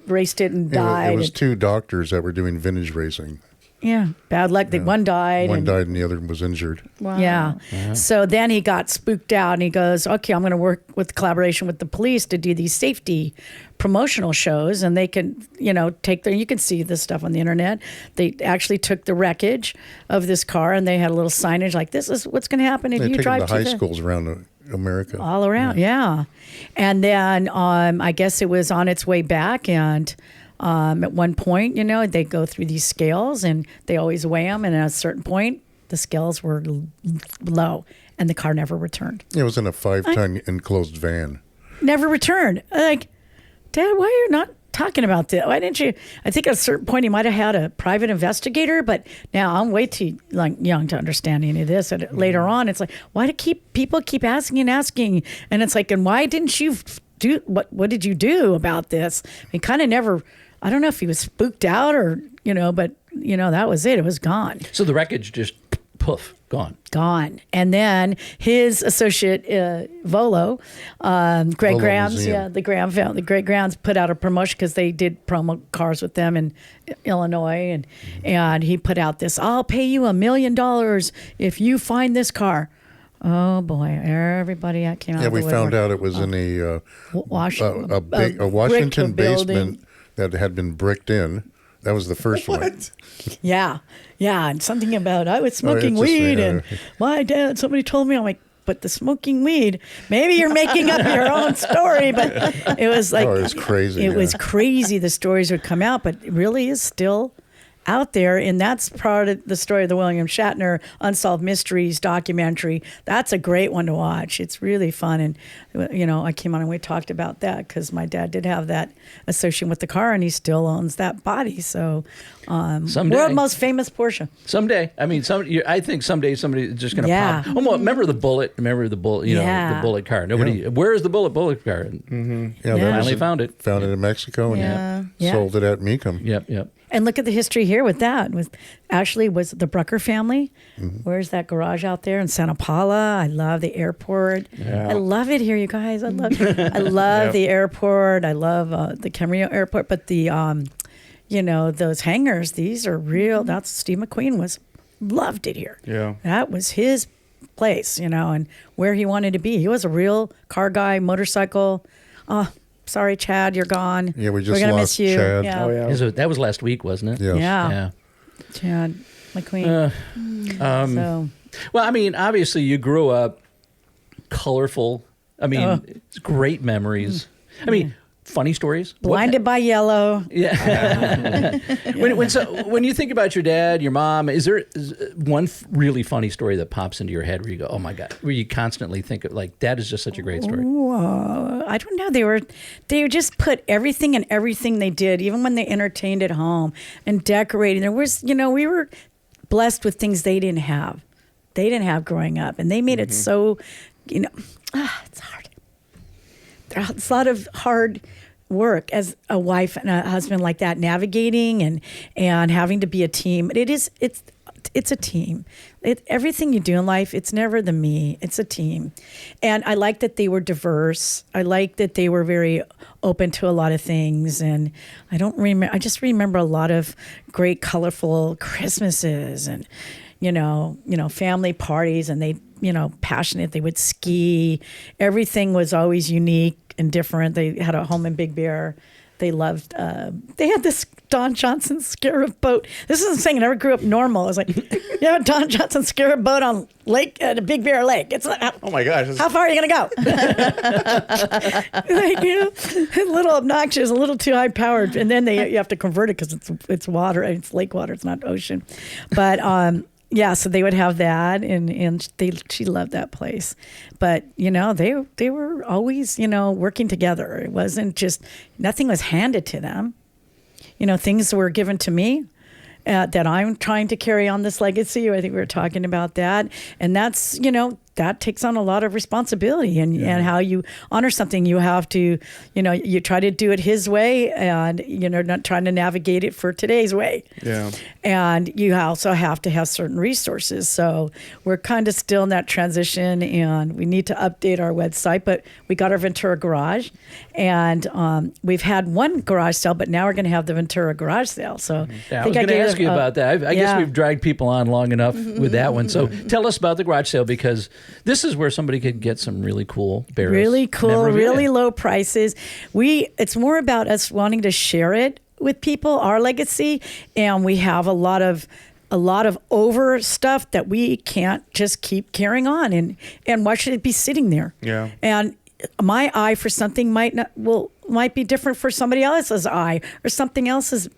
raced it and died. It was two doctors that were doing vintage racing. Yeah, bad luck. One died. One died and the other was injured. Wow. Yeah. So then he got spooked out, and he goes, okay, I'm going to work with collaboration with the police to do these safety promotional shows, and they can, you know, you can see this stuff on the internet. They actually took the wreckage of this car, and they had a little signage like, this is what's going to happen if They you take drive them to to high schools around America. all around. Yeah. And then I guess it was on its way back, and at one point, you know, they go through these scales, and they always weigh them, and at a certain point, the scales were low, and the car never returned. It was in a 5-ton enclosed van. Never returned. Like, Dad, why are you not talking about this. Why didn't you? I think at a certain point he might have had a private investigator, but now I'm way too young to understand any of this. And later on, it's like, why do people keep asking? And it's like, and why didn't you do what did you do about this? He kind of never. I don't know if he was spooked out or but that was it. It was gone. So the wreckage just poof, gone. And then his associate Volo, Greg Graham's, the Greg Graham's put out a promotion because they did promo cars with them in Illinois, and he put out this, I'll pay you $1 million if you find this car. Oh boy! Everybody came out. Yeah, of we the found woodwork. out it was in a brick Washington building. basement that had been bricked in. That was the first one. Yeah, and something about I was smoking weed, and my dad. Somebody told me, I'm like, but the smoking weed. Maybe you're making up your own story, but it was like it was crazy. It was crazy. The stories would come out, but it really is still out there, and that's part of the story of the William Shatner Unsolved Mysteries documentary. That's a great one to watch. It's really fun, and I came on and we talked about that because my dad did have that association with the car, and he still owns that body. So, Someday. world most famous Porsche. Someday, I mean, I think someday somebody's just going to pop. Oh, well, remember the Bullet? The Bullet car. Nobody. Where is the Bullet car? Yeah, Finally found it. Found it in Mexico and sold it at Mecum. Yep. And look at the history here with that. Was the Brucker family. Mm-hmm. Where's that garage out there in Santa Paula? I love the airport. Yeah. I love it here, you guys. I love the airport. I love the Camarillo airport. But the those hangars, these are real. That's Steve McQueen loved it here. Yeah. That was his place, and where he wanted to be. He was a real car guy, motorcycle. Sorry, Chad, you're gone. Yeah, we're gonna lost miss you. Chad. Yeah. Oh, yeah. So that was last week, wasn't it? Yes. Yeah. Chad McQueen. Well, I mean, obviously you grew up colorful. I mean, it's great memories. I mean, funny stories. Blinded by Yellow. Yeah. When you think about your dad, your mom, is there one really funny story that pops into your head where you go, oh my God, where you constantly think of that is just such a great story? I don't know. They just put everything in everything they did, even when they entertained at home and decorating. There was, we were blessed with things they didn't have. They didn't have growing up, and they made it so, it's hard. It's a lot of hard work as a wife and a husband like that, navigating and having to be a team. It's a team. Everything you do in life, it's never the me. It's a team. And I like that they were diverse. I like that they were very open to a lot of things. And I just remember a lot of great, colorful Christmases and, family parties, and they, passionate. They would ski. Everything was always unique and different. They had a home in Big Bear. They loved, they had this Don Johnson Scarab boat. This isn't saying I never grew up normal. I was like, you have a Don Johnson Scarab boat on a Big Bear Lake. It's like, oh my gosh. How far are you going to go? A little obnoxious, a little too high powered. And then you have to convert it because it's water. It's lake water. It's not ocean. But, so they would have that, and she loved that place. But, they were always, working together. It wasn't just, nothing was handed to them. Things were given to me that I'm trying to carry on this legacy. I think we were talking about that. And that's, that takes on a lot of responsibility and how you honor something. You have to, you try to do it his way, and, not trying to navigate it for today's way. Yeah. And you also have to have certain resources. So we're kind of still in that transition, and we need to update our website, but we got our Ventura garage, and we've had one garage sale, but now we're going to have the Ventura garage sale. So I was going to ask you about that. I guess we've dragged people on long enough with that one. So tell us about the garage sale, because this is where somebody could get some really cool Barris. Really cool, memorabilia. really low prices. It's more about us wanting to share it with people, our legacy, and we have a lot of over stuff that we can't just keep carrying on, and why should it be sitting there? Yeah. And my eye for something might not, well, might be different for somebody else's eye or somebody else's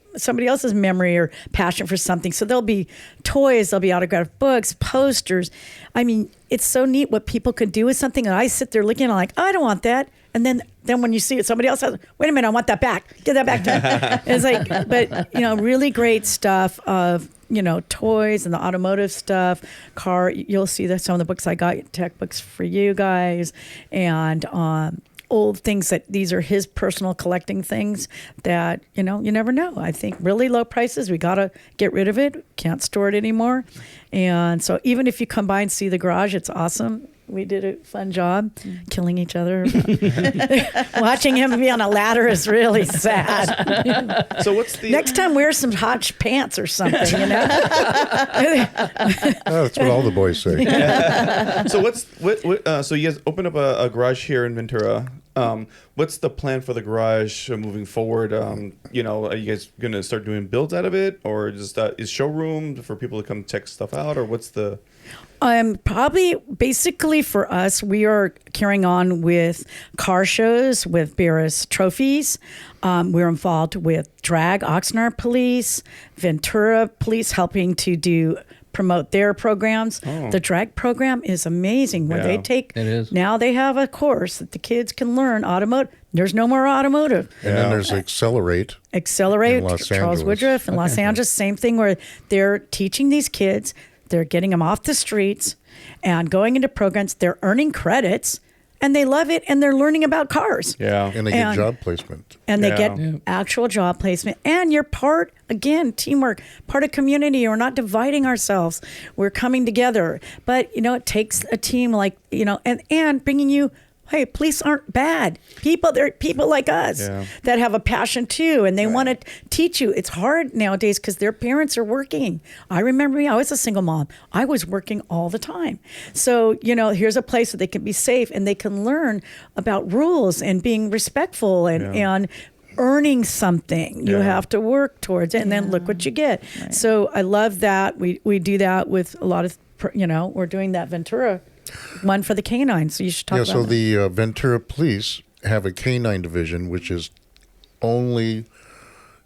memory or passion for something. So there'll be toys, there'll be autographed books, posters. I mean, it's so neat what people can do with something. And I sit there looking, I'm like, I don't want that. And then when you see it, somebody else has, wait a minute, I want that back. Get that back. It's like, but really great stuff of, toys and the automotive stuff, car. You'll see that some of the books I got, tech books for you guys, and old things that these are his personal collecting things that, you never know. I think really low prices. We got to get rid of it. Can't store it anymore. And so even if you come by and see the garage, it's awesome. We did a fun job killing each other. Watching him be on a ladder is really sad. So what's the next time? Wear some hot pants or something. That's what all the boys say. So so you guys opened up a garage here in Ventura. What's the plan for the garage moving forward? Are you guys going to start doing builds out of it, or just is showroom for people to come check stuff out, or what's the? Probably basically for us, we are carrying on with car shows with Barris trophies. We're involved with drag, Oxnard Police, Ventura Police, helping to promote their programs. Oh. The drag program is amazing. Where they take, it is. Now they have a course that the kids can learn automotive. There's no more automotive. And then there's Accelerate. In Los Charles Angeles. Woodruff in Los Angeles, same thing where they're teaching these kids. They're getting them off the streets and going into programs. They're earning credits and they love it and they're learning about cars. Yeah. And they get job placement. And they get actual job placement. And you're part, again, teamwork, part of community. We're not dividing ourselves. We're coming together. But, it takes a team like, and bringing you, hey, police aren't bad. They're people like us that have a passion too, and they want to teach you. It's hard nowadays because their parents are working. I remember I was a single mom. I was working all the time. So, here's a place where they can be safe and they can learn about rules and being respectful and earning something. You have to work towards it, and then look what you get. Right. So I love that. We do that with a lot of, we're doing that Ventura one for the canine, so you should talk about so that. The Ventura Police have a canine division, which is only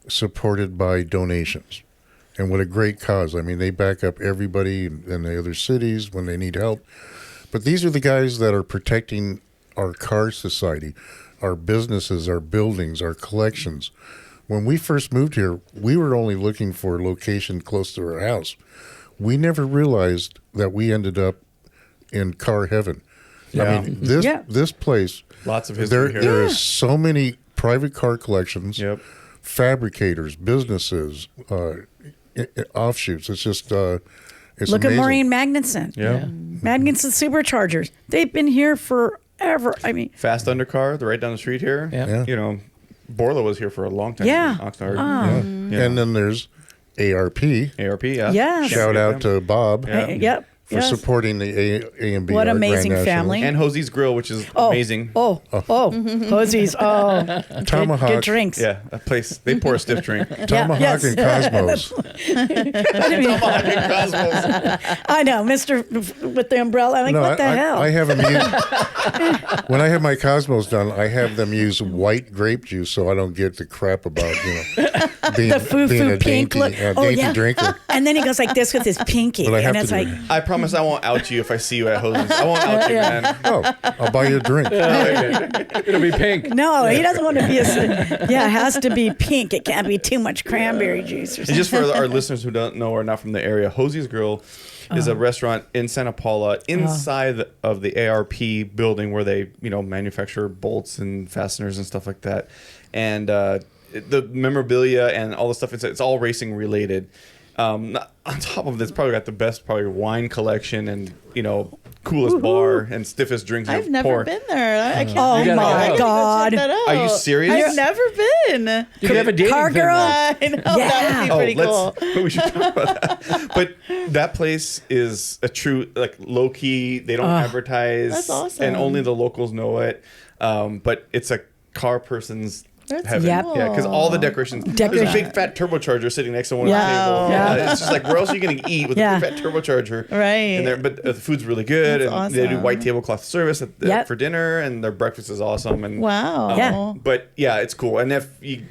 supported by donations. And what a great cause. I mean, they back up everybody in the other cities when they need help. But these are the guys that are protecting our car society, our businesses, our buildings, our collections. When we first moved here, we were only looking for a location close to our house. We never realized that we ended up in car heaven. I mean, this place, lots of history here. There is so many private car collections, fabricators, businesses, offshoots. It's just it's look amazing. at Maureen Magnuson. Magnuson Superchargers. They've been here forever. I mean, Fast Undercar, they're right down the street here. Borla was here for a long time. Oxnard. And then there's ARP. ARP, Yes. Shout out to Bob. For Yes. supporting the A and B. What Grand amazing National. family. And Josie's Grill, which is amazing. Hosie's. Tomahawk. Good drinks. Yeah, that place, they pour a stiff drink. Tomahawk and Cosmos. Tomahawk and Cosmos. I know, Mr. with the umbrella. I'm like, what the hell? I have them use, when I have my Cosmos done, I have them use white grape juice so I don't get the crap about, being, the foo-foo a pink dainty, look. dainty drinker. And then he goes like this with his pinky. But I have and to it's do like, I promise I won't out you if I see you at Josie's. I won't out you, man. Oh, I'll buy you a drink. It'll be pink. no, he doesn't want to be it has to be pink. It can't be too much cranberry juice or And something. just for our listeners who don't know or are not from the area, Josie's Grill is a restaurant in Santa Paula inside of the ARP building where they, manufacture bolts and fasteners and stuff like that. And the memorabilia and all the stuff, it's all racing related. On top of this, probably got the best wine collection and coolest bar and stiffest drinks. I've never been there. I can't. Oh gotta my go. God. Check that out. Are you serious? I've never been. You could have a dating Car thing, girl. though. I know that would be pretty cool. We should talk about that. But that place is a true, low key. They don't advertise. That's awesome. And only the locals know it. But it's a car person's That's heaven. Yep. Yeah, because all the decorations. There's a big fat turbocharger sitting next to one Yeah. table. Yeah. It's just like, where else are you going to eat with Yeah. a big fat turbocharger? Right. And but the food's really good, That's and they do awesome. white tablecloth service Yep. for dinner, and their breakfast is awesome. And Wow. Yeah. but yeah, it's cool. And if you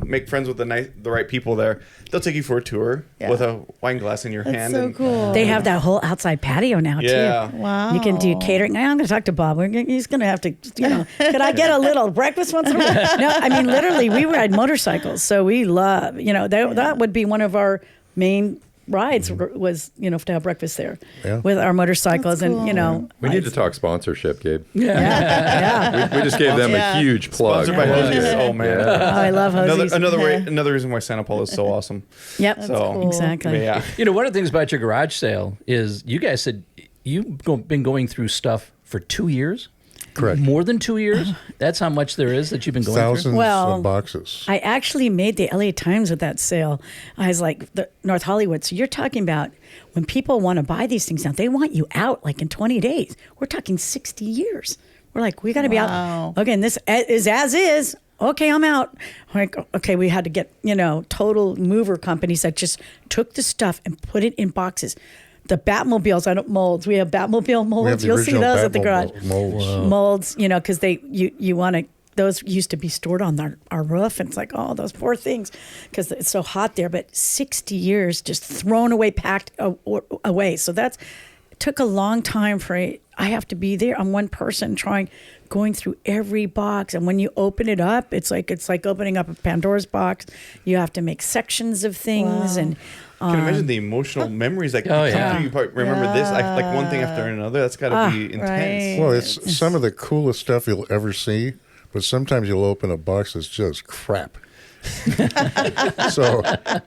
make friends with the right people there, they'll take you for a tour Yeah. with a wine glass in your That's hand. so and, cool. They have that whole outside patio now Yeah. too. Wow. You can do catering. Now I'm going to talk to Bob. He's going to have to, could I get a little breakfast once in a while? No, I mean, literally, we ride motorcycles. So we love, that would be one of our main rides was, to have breakfast there with our motorcycles. That's And, cool. We need to talk sponsorship, Gabe. yeah. We just gave them Yeah. a huge plug. Sponsored by Hosies. Oh man. Oh, I love hosies. Another reason why Santa Paula is so awesome. Yep. So cool. Exactly. yeah. One of the things about your garage sale is you guys said you've been going through stuff for 2 years. Correct. More than 2 years? That's how much there is that you've been going Thousands through? Well, of boxes. I actually made the LA Times with that sale. I was like, North Hollywood. So you're talking about when people want to buy these things now, they want you out like in 20 days. We're talking 60 years. We're like, we got to be Wow. out. Okay, and this is as is. Okay, I'm out. Like, okay, we had to get, total mover companies that just took the stuff and put it in boxes. The Batmobiles, molds. We have Batmobile molds. We have the You'll see original those at the garage. Batmobile molds. Molds, because you want to. Those used to be stored on our roof, and it's like, oh, those poor things, because it's so hot there. But 60 years just thrown away, packed away. So it took a long time for I have to be there. I'm one person going through every box, and when you open it up, it's like opening up a Pandora's box. You have to make sections of things, Wow. and I can imagine the emotional memories that come yeah. through. You probably remember this, like one thing after another. That's got to be intense. right. Well, it's some of the coolest stuff you'll ever see, but sometimes you'll open a box that's just crap. So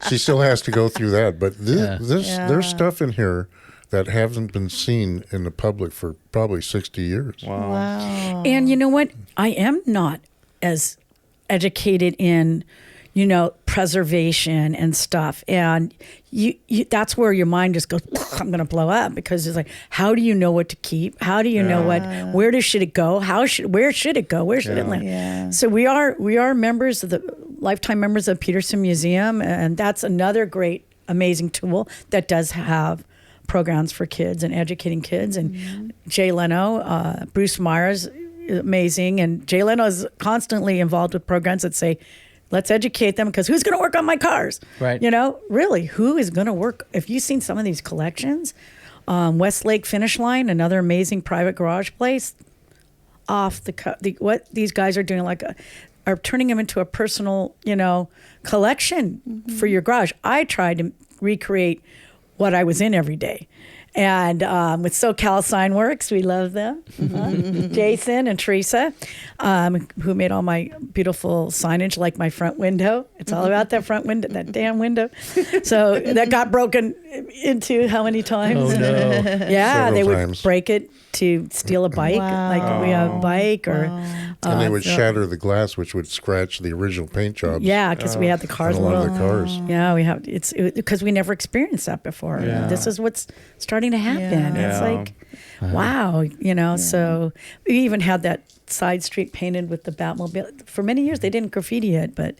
she still has to go through that. But there's stuff in here that hasn't been seen in the public for probably 60 years. Wow. And you know what? I am not as educated in, preservation and stuff. And you that's where your mind just goes, I'm going to blow up, because it's like, how do you know what to keep? How do you know should it go? Where should it go? Where should it land? Yeah. So we are members of lifetime members of Peterson Museum. And that's another great, amazing tool that does have programs for kids and educating kids. And Jay Leno, Bruce Myers, amazing. And Jay Leno is constantly involved with programs that say, let's educate them, because who's going to work on my cars? Right. Really, who is going to work? If you've seen some of these collections, Finish Line, another amazing private garage place, what these guys are doing, are turning them into a personal, collection for your garage. I tried to recreate what I was in every day. And with SoCal Sign Works, we love them. Jason and Teresa, who made all my beautiful signage, like my front window. It's all about that front window, that damn window. So that got broken into how many times? Oh, no. Yeah, Several they would times. break it to steal a bike, like we have a bike, or And they would shatter the glass, which would scratch the original paint jobs. yeah, because we had the cars on a lot of little. the cars. Yeah, we have. It's because we never experienced that before. Yeah. This is what's starting to happen. Yeah. It's Yeah. like, wow, So we even had that side street painted with the Batmobile. For many years, they didn't graffiti it, but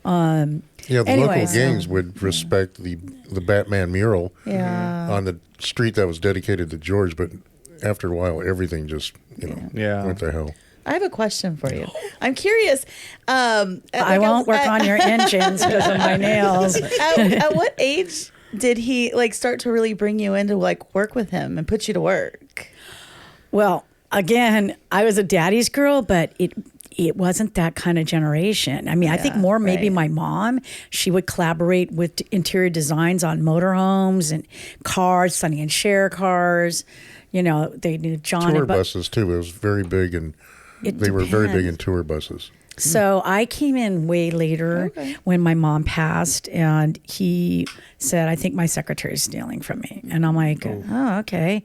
Yeah, the Anyway, local so- gangs would respect the Batman mural Yeah. on the street that was dedicated to George, but after a while, everything just, Yeah. went to hell. I have a question for you. I'm curious. I won't work on your engines because of my nails. At what age did he start to really bring you in to work with him and put you to work? Well, again, I was a daddy's girl, but it wasn't that kind of generation. I mean, I think more maybe right. my mom, she would collaborate with interior designs on motorhomes and cars, Sonny and Cher cars. They knew John Tour and buses, too. It was very big, and It they were very big depends. in tour buses. So I came in way later when my mom passed, and he said, I think my secretary's stealing from me. And I'm like, oh, okay.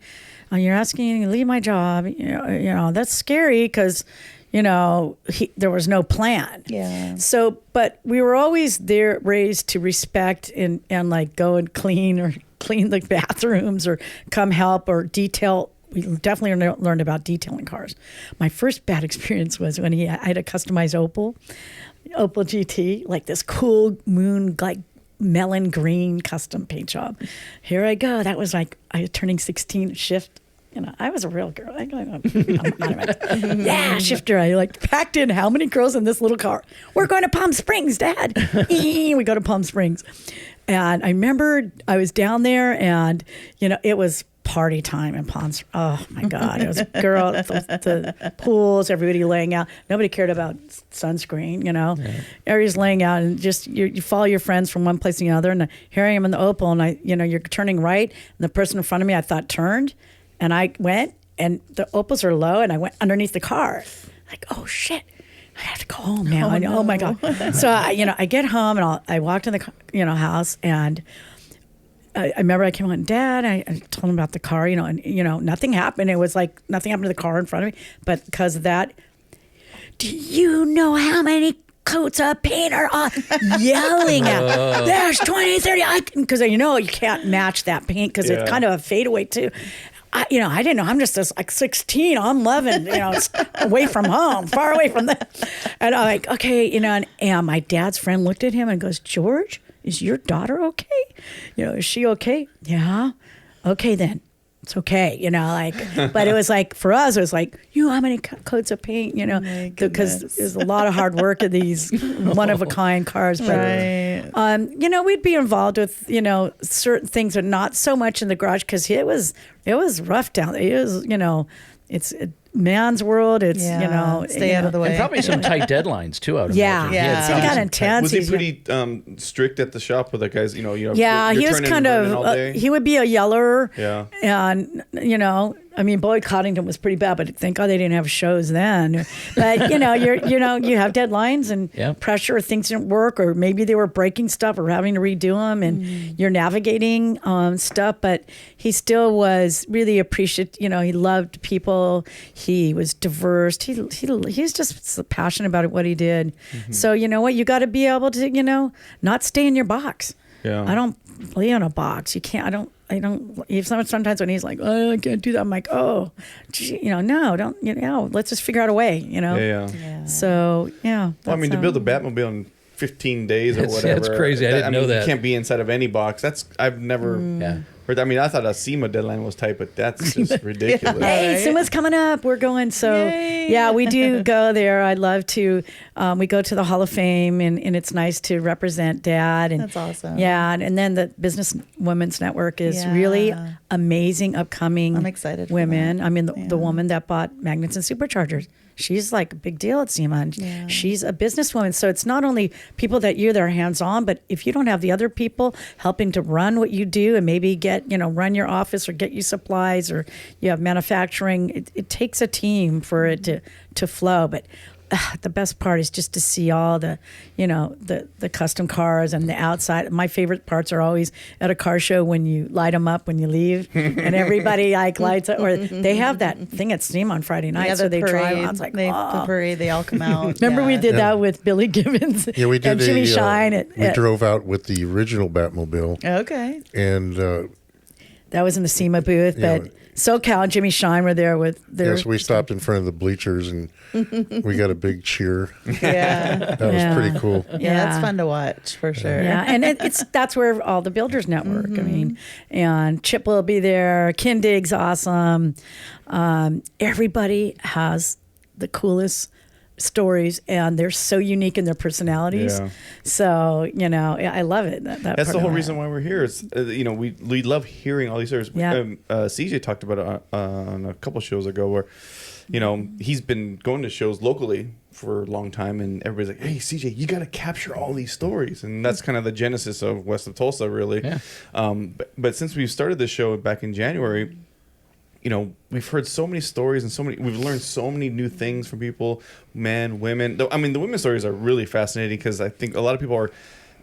You're asking me to leave my job. That's scary because, there was no plan. Yeah. So, but we were always there, raised to respect and go and clean the bathrooms or come help or detail. We definitely learned about detailing cars. My first bad experience was when I had a customized Opal, Opal GT, like this cool moon, like melon green custom paint job. Here I go. That was like I was turning 16 shift. I was a real girl. Yeah, shifter. I like packed in how many girls in this little car? We're going to Palm Springs, Dad. We go to Palm Springs. And I remember I was down there and, it was party time in Palm Springs. Oh my God. It was the pools, everybody laying out. Nobody cared about sunscreen, Everybody's laying out and just you follow your friends from one place to another. And here I am in the Opal and you're turning right. And the person in front of me, I thought turned. And I went, and the Opals are low, and I went underneath the car. Like, oh, shit. I have to go home now. Oh my God. So, I get home, and I walked in the house, and I remember I came home, Dad, I told him about the car, and, nothing happened. It was like nothing happened to the car in front of me. But because of that, do you know how many coats of paint are on? Yelling at, there's 20, 30. Because, you can't match that paint because it's kind of a fadeaway, too. I didn't know. I'm just like 16. I'm 11, away from home, far away from that. And I'm like, okay, and my dad's friend looked at him and goes, George, is your daughter okay? Is she okay? Yeah. Okay, then. It's okay, but it was like, for us, it was like, how many coats of paint, because there's a lot of hard work in these one-of-a-kind cars. But, we'd be involved with, certain things, but not so much in the garage because it was rough down there. It was, it's man's world. It's, stay out of the way. And probably some tight deadlines, too, I would imagine. Yeah. It got intense. Was he pretty strict at the shop with the guys? He was kind of, he would be a yeller. Yeah. And, Boyd Coddington was pretty bad, but thank God they didn't have shows then. But, you have deadlines and pressure, things didn't work, or maybe they were breaking stuff or having to redo them, and you're navigating stuff. But he still was really appreciative. He loved people. He was diverse. He's just passionate about what he did. So, you know what? You got to be able to, not stay in your box. Yeah. I don't play in a box. You can't, I don't, sometimes when he's like, oh, I can't do that, I'm like, oh, gee, no, don't, let's just figure out a way, Yeah. So, yeah. Well, to build a Batmobile in 15 days or whatever. That's crazy. I didn't know that. You can't be inside of any box. I've never heard. I thought a SEMA deadline was tight, but that's just ridiculous. Hey, SEMA's coming up. We're going. So, yeah, we do go there. I'd love to. We go to the Hall of Fame, and it's nice to represent Dad. And, that's awesome. Yeah, and then the Business Women's Network is really amazing, upcoming I'm excited for women. that. The woman that bought magnets and superchargers. She's like a big deal at SEMA. And she's a businesswoman. So it's not only people that are hands-on, but if you don't have the other people helping to run what you do and maybe run your office or get you supplies, or you have manufacturing, it takes a team for it to flow. But the best part is just to see all the, the custom cars and the outside. My favorite parts are always at a car show when you light them up when you leave, and everybody lights up. Or they have that thing at SEMA on Friday night, so they drive. I was like, the parade, they all come out. Remember we did that with Billy Gibbons? Yeah, we did. And Jimmy Shine. We drove out with the original Batmobile. Okay. And that was in the SEMA booth, but SoCal and Jimmy Shine were there with their. Yes, we stopped in front of the bleachers and we got a big cheer. Yeah. That was pretty cool. Yeah, that's fun to watch for sure. Yeah, and that's where all the builders network. And Chip will be there. Kindig's awesome. Everybody has the coolest stories, and they're so unique in their personalities. Yeah. So I love it. That's the whole reason why we're here. Is we love hearing all these stories. Yeah. CJ talked about it on a couple shows ago where he's been going to shows locally for a long time, and everybody's like, hey, CJ, you got to capture all these stories. And that's kind of the genesis of West of Tulsa, really. Yeah. But since we started this show back in January, we've heard so many stories and we've learned so many new things from people, men, women. The women's stories are really fascinating because I think a lot of people are,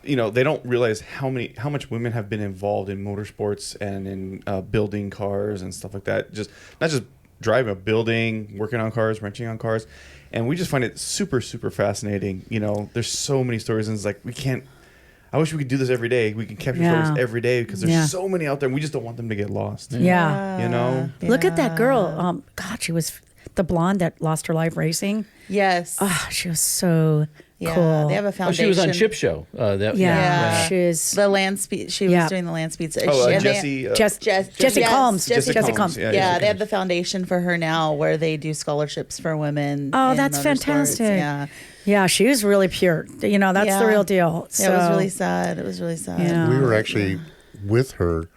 they don't realize how much women have been involved in motorsports and in building cars and stuff like that. Not just driving a building, working on cars, wrenching on cars. And we just find it super, super fascinating. There's so many stories, and it's like, I wish we could do this every day. We can capture stories every day because there's so many out there, and we just don't want them to get lost. Yeah. You know? Look at that girl. God, she was the blonde that lost her life racing. Yes. Oh, she was so yeah. cool. They have a Oh, foundation. she was on Chip Show. Yeah. She's the land speed. She Yeah. was doing the land speeds. Jesse. Jesse Combs. Jesse Combs. Yeah, Yeah, Jesse they have the foundation for her now where they do scholarships for women. Oh, in that's motorsports. fantastic. Yeah. Yeah, she was really pure. You know, that's the Yeah. real deal. Yeah, it was really sad. It was really sad. Yeah. We were actually with her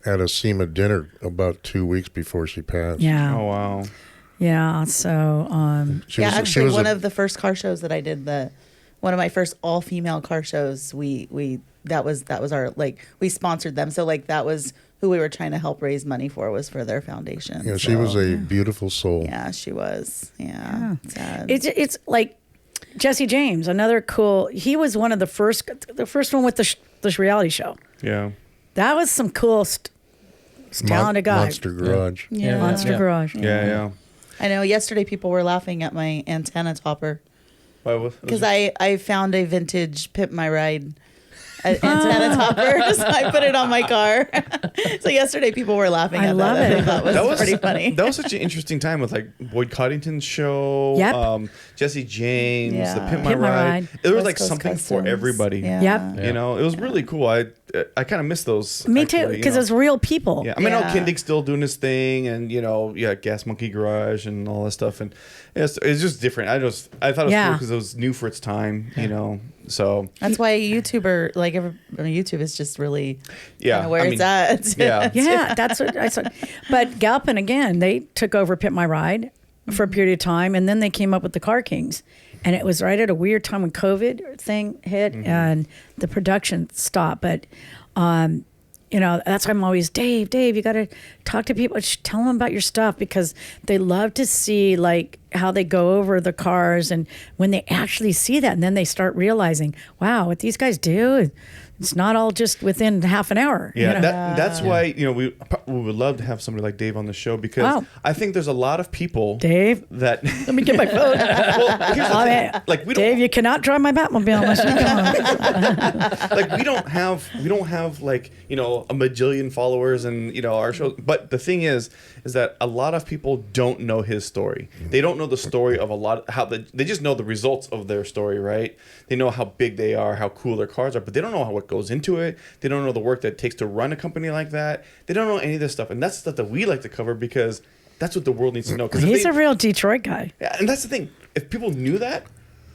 at a SEMA dinner about 2 weeks before she passed. Yeah. Oh wow. Yeah. So, She Yeah, was, she actually, was one a- of the first car shows that I did, one of my first all female car shows. That was our we sponsored them. So that was who we were trying to help raise money for, was for their foundation. Yeah, she was a beautiful soul. Yeah, she was. Yeah, sad. it's like Jesse James, another cool. He was one of the first one with the reality show. Yeah. That was some cool, talented guy. Monster Garage. Yeah. Monster Garage. Yeah. I know. Yesterday, people were laughing at my antenna topper Why, what- because I found a vintage Pimp My Ride antenna topper, so I put it on my car. So yesterday, people were laughing I at love that. it. I thought that was pretty funny. That was such an interesting time with Boyd Coddington's show. Yep. Jesse James, Yeah. the Pimp My Pimp My Ride. Ride. It was West Coast something for Customs. everybody. Yeah. Yep. You know, it was really cool. I kind of miss those. Me too, actually, because you know. it's real people. Yeah, I mean, Yeah. Kindig's still doing his thing, and Gas Monkey Garage and all that stuff, and it's just different. I thought it was cool because it was new for its time, So That's why YouTuber, YouTube is just really where it's at. Yeah, Yeah, that's what I said. But Galpin, again, they took over Pit My Ride for a period of time, and then they came up with the Car Kings. And it was right at a weird time when COVID thing hit and the production stopped. But, that's why I'm always, Dave, you got to talk to people. Tell them about your stuff, because they love to see how they go over the cars, and when they actually see that, and then they start realizing, wow, what these guys do, it's not all just within half an hour. Yeah, that's why we would love to have somebody like Dave on the show, because I think there's a lot of people. Dave, that let me get my phone. well, here's the thing. We don't, Dave, you cannot drive my Batmobile unless you come on. we don't have a majillion followers and our show. But the thing is that a lot of people don't know his story. They don't know the story of they just know the results of their story, right? They know how big they are, how cool their cars are, but they don't know what goes into it. They don't know the work that it takes to run a company like that. They don't know any of this stuff, and that's stuff that we like to cover, because that's what the world needs to know. He's a real Detroit guy. Yeah, and that's the thing. If people knew that,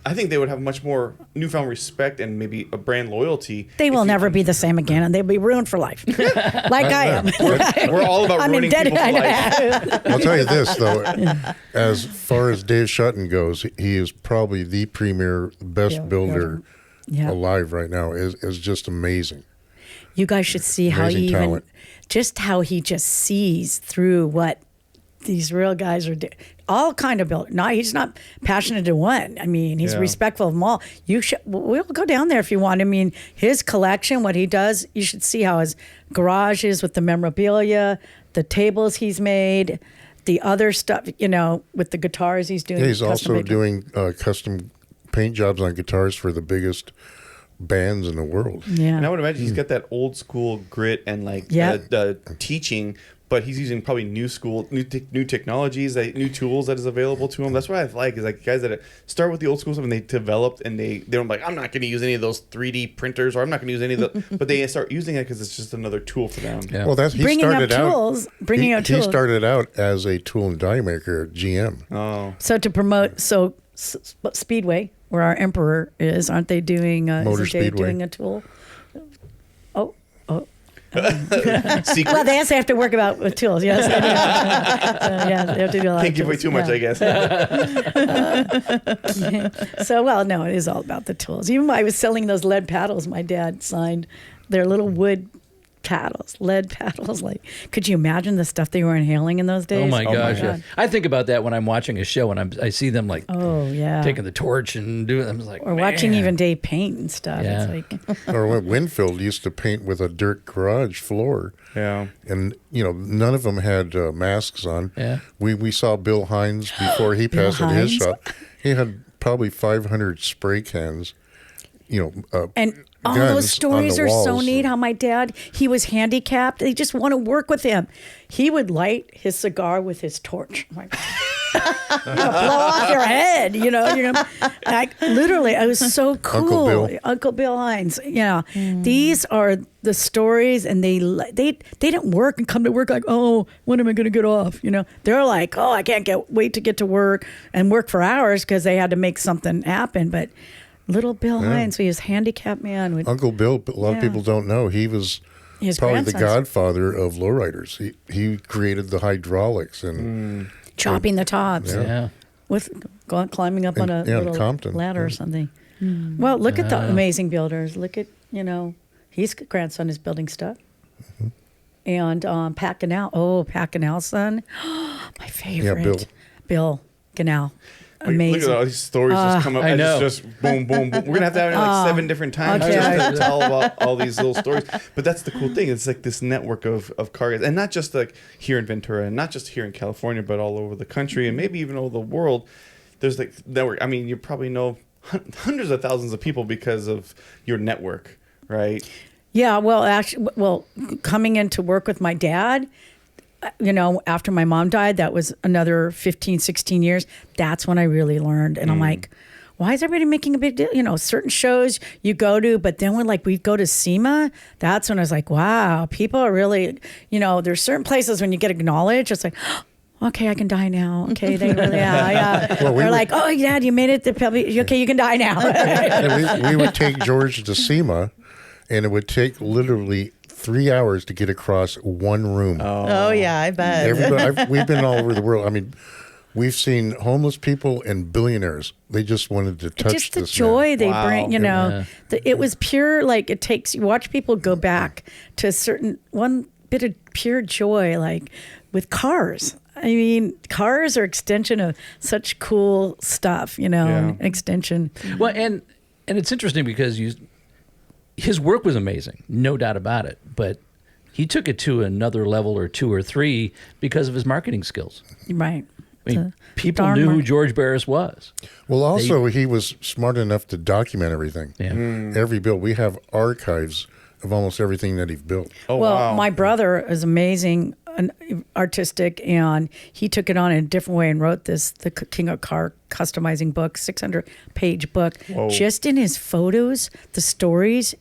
I think they would have much more newfound respect and maybe a brand loyalty. They will never be the same again, and they'll be ruined for life, like I am. We're all about ruining people's life. I'll tell you this, though. As far as Dave Shutton goes, he is probably the premier, best builder alive right now. Is just amazing. You guys should see how he just sees through what these real guys are doing. All kind of build. No, he's not passionate to one. I mean, he's respectful of them all. We'll go down there if you want. I mean, his collection, what he does, you should see how his garage is with the memorabilia, the tables he's made, the other stuff, with the guitars he's doing. Yeah, he's also doing custom paint jobs on guitars for the biggest bands in the world. Yeah. And I would imagine he's got that old school grit and teaching, but he's using probably new technologies, new tools that is available to him. That's what I like, is guys that start with the old school stuff and they developed, and they don't I'm not going to use any of those 3D printers, or I'm not going to use any of the, but they start using it because it's just another tool for them. Yeah. Well, bringing out tools. He started out as a tool and die maker at GM. Oh, So to promote, Speedway, where our Emperor is, aren't they doing? Motor isn't Dave Speedway. doing a tool? secret. Well, they have to work with tools. Yes. They have to do a lot. Can't give away too much, I guess. No, it is all about the tools. Even when I was selling those lead paddles, my dad signed their little wood paddles, lead paddles. Could you imagine the stuff they were inhaling in those days? Oh my gosh! God. I think about that when I'm watching a show and I see them taking the torch and doing. I'm like, or watching even Dave paint and stuff. Yeah. It's Or when Winfield used to paint with a dirt garage floor. Yeah. And, none of them had masks on. Yeah. We saw Bill Hines before he passed at his shop. He had probably 500 spray cans, and all guns those stories on are the so walls. neat. How my dad, he was handicapped. They just want to work with him. He would light his cigar with his torch. I'm like, blow off your head, you're gonna, literally, I was so cool. Uncle Bill Hines. These are the stories, and they didn't work and come to work like, oh, when am I going to get off? They're like, oh, I can't wait to get to work and work for hours because they had to make something happen. But little Bill Hines, he was a handicapped man. Uncle Bill, a lot of people don't know, he was probably the godfather of lowriders. He created the hydraulics and chopping the tops. Yeah. With climbing up on a little Compton. ladder or something. Well, look at the amazing builders. Look at, his grandson is building stuff. And Pat Ganal. Oh, Pat Ganal's son. My favorite. Yeah, Bill Ganal. Amazing. Look at all these stories just come up. I know. It's just boom, boom, boom. We're going to have to have it like 7 different times just to tell about all these little stories. But that's the cool thing. It's like this network of car guys. And not just like here in Ventura and not just here in California, but all over the country and maybe even all over the world. There's like network. I mean, you probably know hundreds of thousands of people because of your network, right? Yeah, well, coming in to work with my dad, after my mom died, that was another 15, 16 years. That's when I really learned. And I'm like, why is everybody making a big deal? Certain shows you go to, but then when we go to SEMA, that's when I was like, wow, people are really, there's certain places when you get acknowledged, it's like, okay, I can die now. Okay, they really, yeah. Well, They're like, oh, Dad, you made it. Okay, you can die now. And we would take George to SEMA, and it would take literally 3 hours to get across one room. Oh yeah, I bet. We've been all over the world. I mean, we've seen homeless people and billionaires. They just wanted to touch just the this joy man. they bring, it was pure. Like it takes, you watch people go back to a certain one bit of pure joy, like with cars. I mean, cars are extension of such cool stuff, an extension. Well, and it's interesting because his work was amazing, no doubt about it. But he took it to another level or 2 or 3 because of his marketing skills. Right. I mean, people knew who George Barris was. Well, also, he was smart enough to document everything. Yeah. Every build. We have archives of almost everything that he built. Oh, well, wow. my brother is amazing, artistic, and he took it on in a different way and wrote the King of Car customizing book, 600-page book, just in his photos, the stories,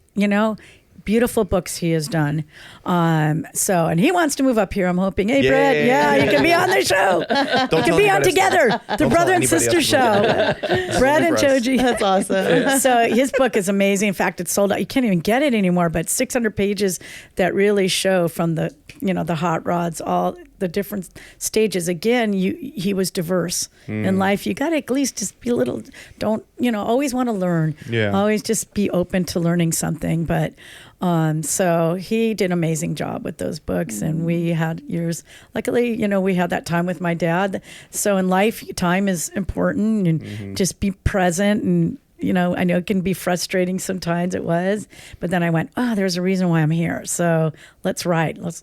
beautiful books he has done. And he wants to move up here. I'm hoping. Hey, Brett, you can be on the show. You can be on together. The brother and sister show. Brett and Joji. That's awesome. So his book is amazing. In fact, it's sold out. You can't even get it anymore, but 600 pages that really show from the, the hot rods, all the different stages. Again, he was diverse in life. You got to at least just be a little, don't, always want to learn. Yeah. Always just be open to learning something. But so he did an amazing job with those books, and we had years. Luckily, we had that time with my dad. So in life, time is important, and just be present. And I know it can be frustrating sometimes. It was, but then I went, oh, there's a reason why I'm here. So let's write. Let's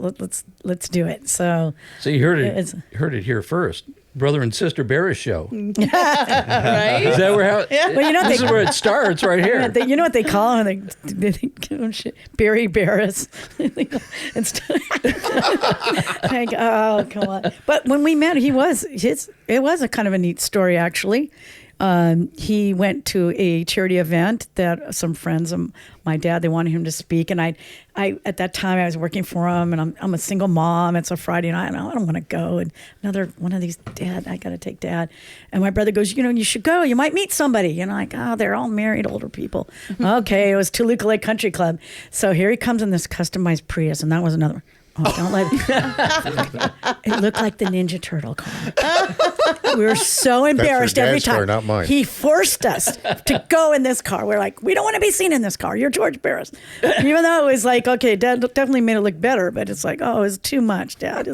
do it. So you heard it here first. Brother and sister Barris show. Right? Is that where this is where it starts right here. You know what they call him? They think, oh, shit, Barry Barris. Instead, like, oh, come on. But when we met, it was a kind of a neat story, actually. He went to a charity event that some friends of my dad, they wanted him to speak. And I at that time I was working for him, and I'm a single mom. It's a Friday night, and I don't want to go. And another one of these, Dad, I got to take Dad. And my brother goes, you should go. You might meet somebody. And I'm like, oh, they're all married older people. Okay, it was Toluca Lake Country Club. So here he comes in this customized Prius, and that was another. Oh, don't let it looked like the Ninja Turtle car. We were so embarrassed every time. Car, not mine. He forced us to go in this car. We're like, we don't want to be seen in this car. You're George Barris. Even though it was like, okay, Dad definitely made it look better, but it's like, oh, it was too much, Dad.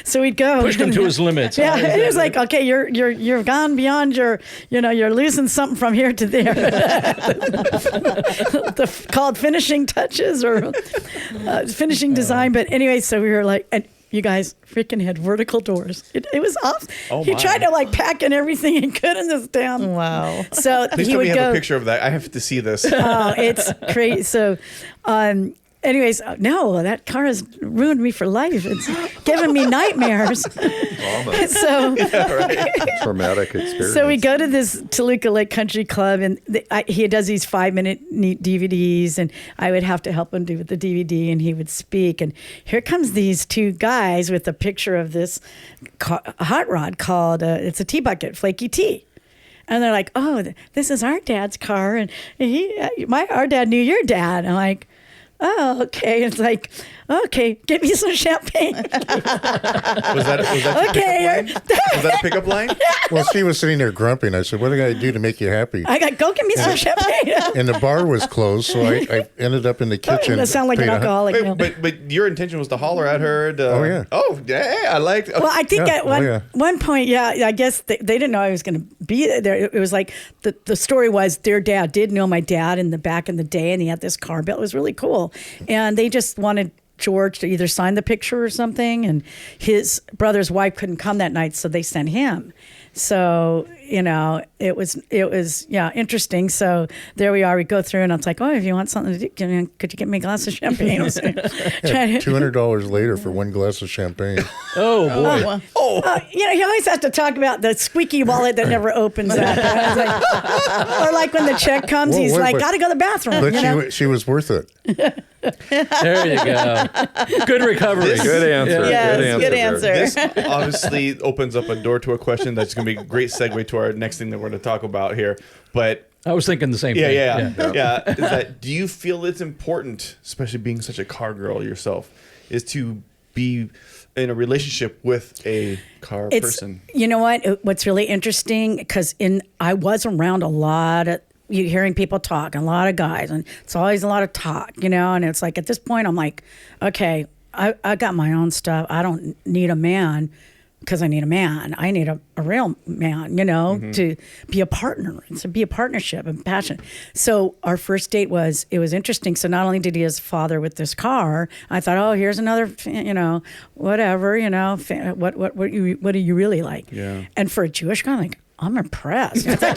So we'd go. Pushed him to his limits. Yeah, it was like, okay, you're gone beyond your, you're losing something from here to there. Called finishing touches or finishing design. But anyway, so we were like, and you guys freaking had vertical doors. It was off. He tried to pack in everything he could in this damn. Wow. So Please he tell would me you go. have a picture of that. I have to see this. Oh, it's crazy. So, anyways, no, that car has ruined me for life. It's given me nightmares. Drama. So Traumatic experience. So we go to this Toluca Lake Country Club, and he does these 5-minute neat DVDs, and I would have to help him do with the DVD, and he would speak. And here comes these two guys with a picture of this hot rod called, it's a T-bucket, Flaky T. And they're like, oh, this is our dad's car, and our dad knew your dad. I'm like, oh, okay. It's like, okay, give me some champagne. Was that Okay. Was that a pickup line? Well, she was sitting there grumpy, and I said, what do I do to make you happy? I got, go give me some champagne. And the bar was closed, so I ended up in the I'm kitchen. going to sound like an paid alcoholic. now. But your intention was to holler at her. Oh, yeah. Oh, yeah, I liked. Well, I think Yeah. at Oh, yeah. one point, I guess they didn't know I was going to be there. It was like the story was their dad did know my dad in the back in the day, and he had this car built. It was really cool. And they just wanted George to either sign the picture or something, and his brother's wife couldn't come that night, so they sent him. So, it was interesting. So there we are. We go through, and I was like, oh, if you want something to do, could you get me a glass of champagne? $200 later for one glass of champagne. Oh, boy. You always have to talk about the squeaky wallet that never opens up. Or like when the check comes, Whoa, he's wait, like, but- got to go to the bathroom. But she was worth it. There you go. Good recovery. Good answer. Yes, good there. answer. This obviously opens up a door to a question that's going to be a great segue to our next thing that we're going to talk about here. But I was thinking the same thing. yeah. Is that, do you feel it's important, especially being such a car girl yourself, is to be in a relationship with a car person? You know what? What's really interesting, because I was around a lot of, you hearing people talk, and a lot of guys, and it's always a lot of talk, and it's like at this point I'm like, okay, I got my own stuff. I don't need a man because I need a man. I need a real man, to be a partner, and to be a partnership and passion. So our first date was interesting. So not only did he his father with this car, I thought, oh, here's another, whatever, what do you really like? Yeah. And for a Jewish guy, like, I'm impressed. I thought,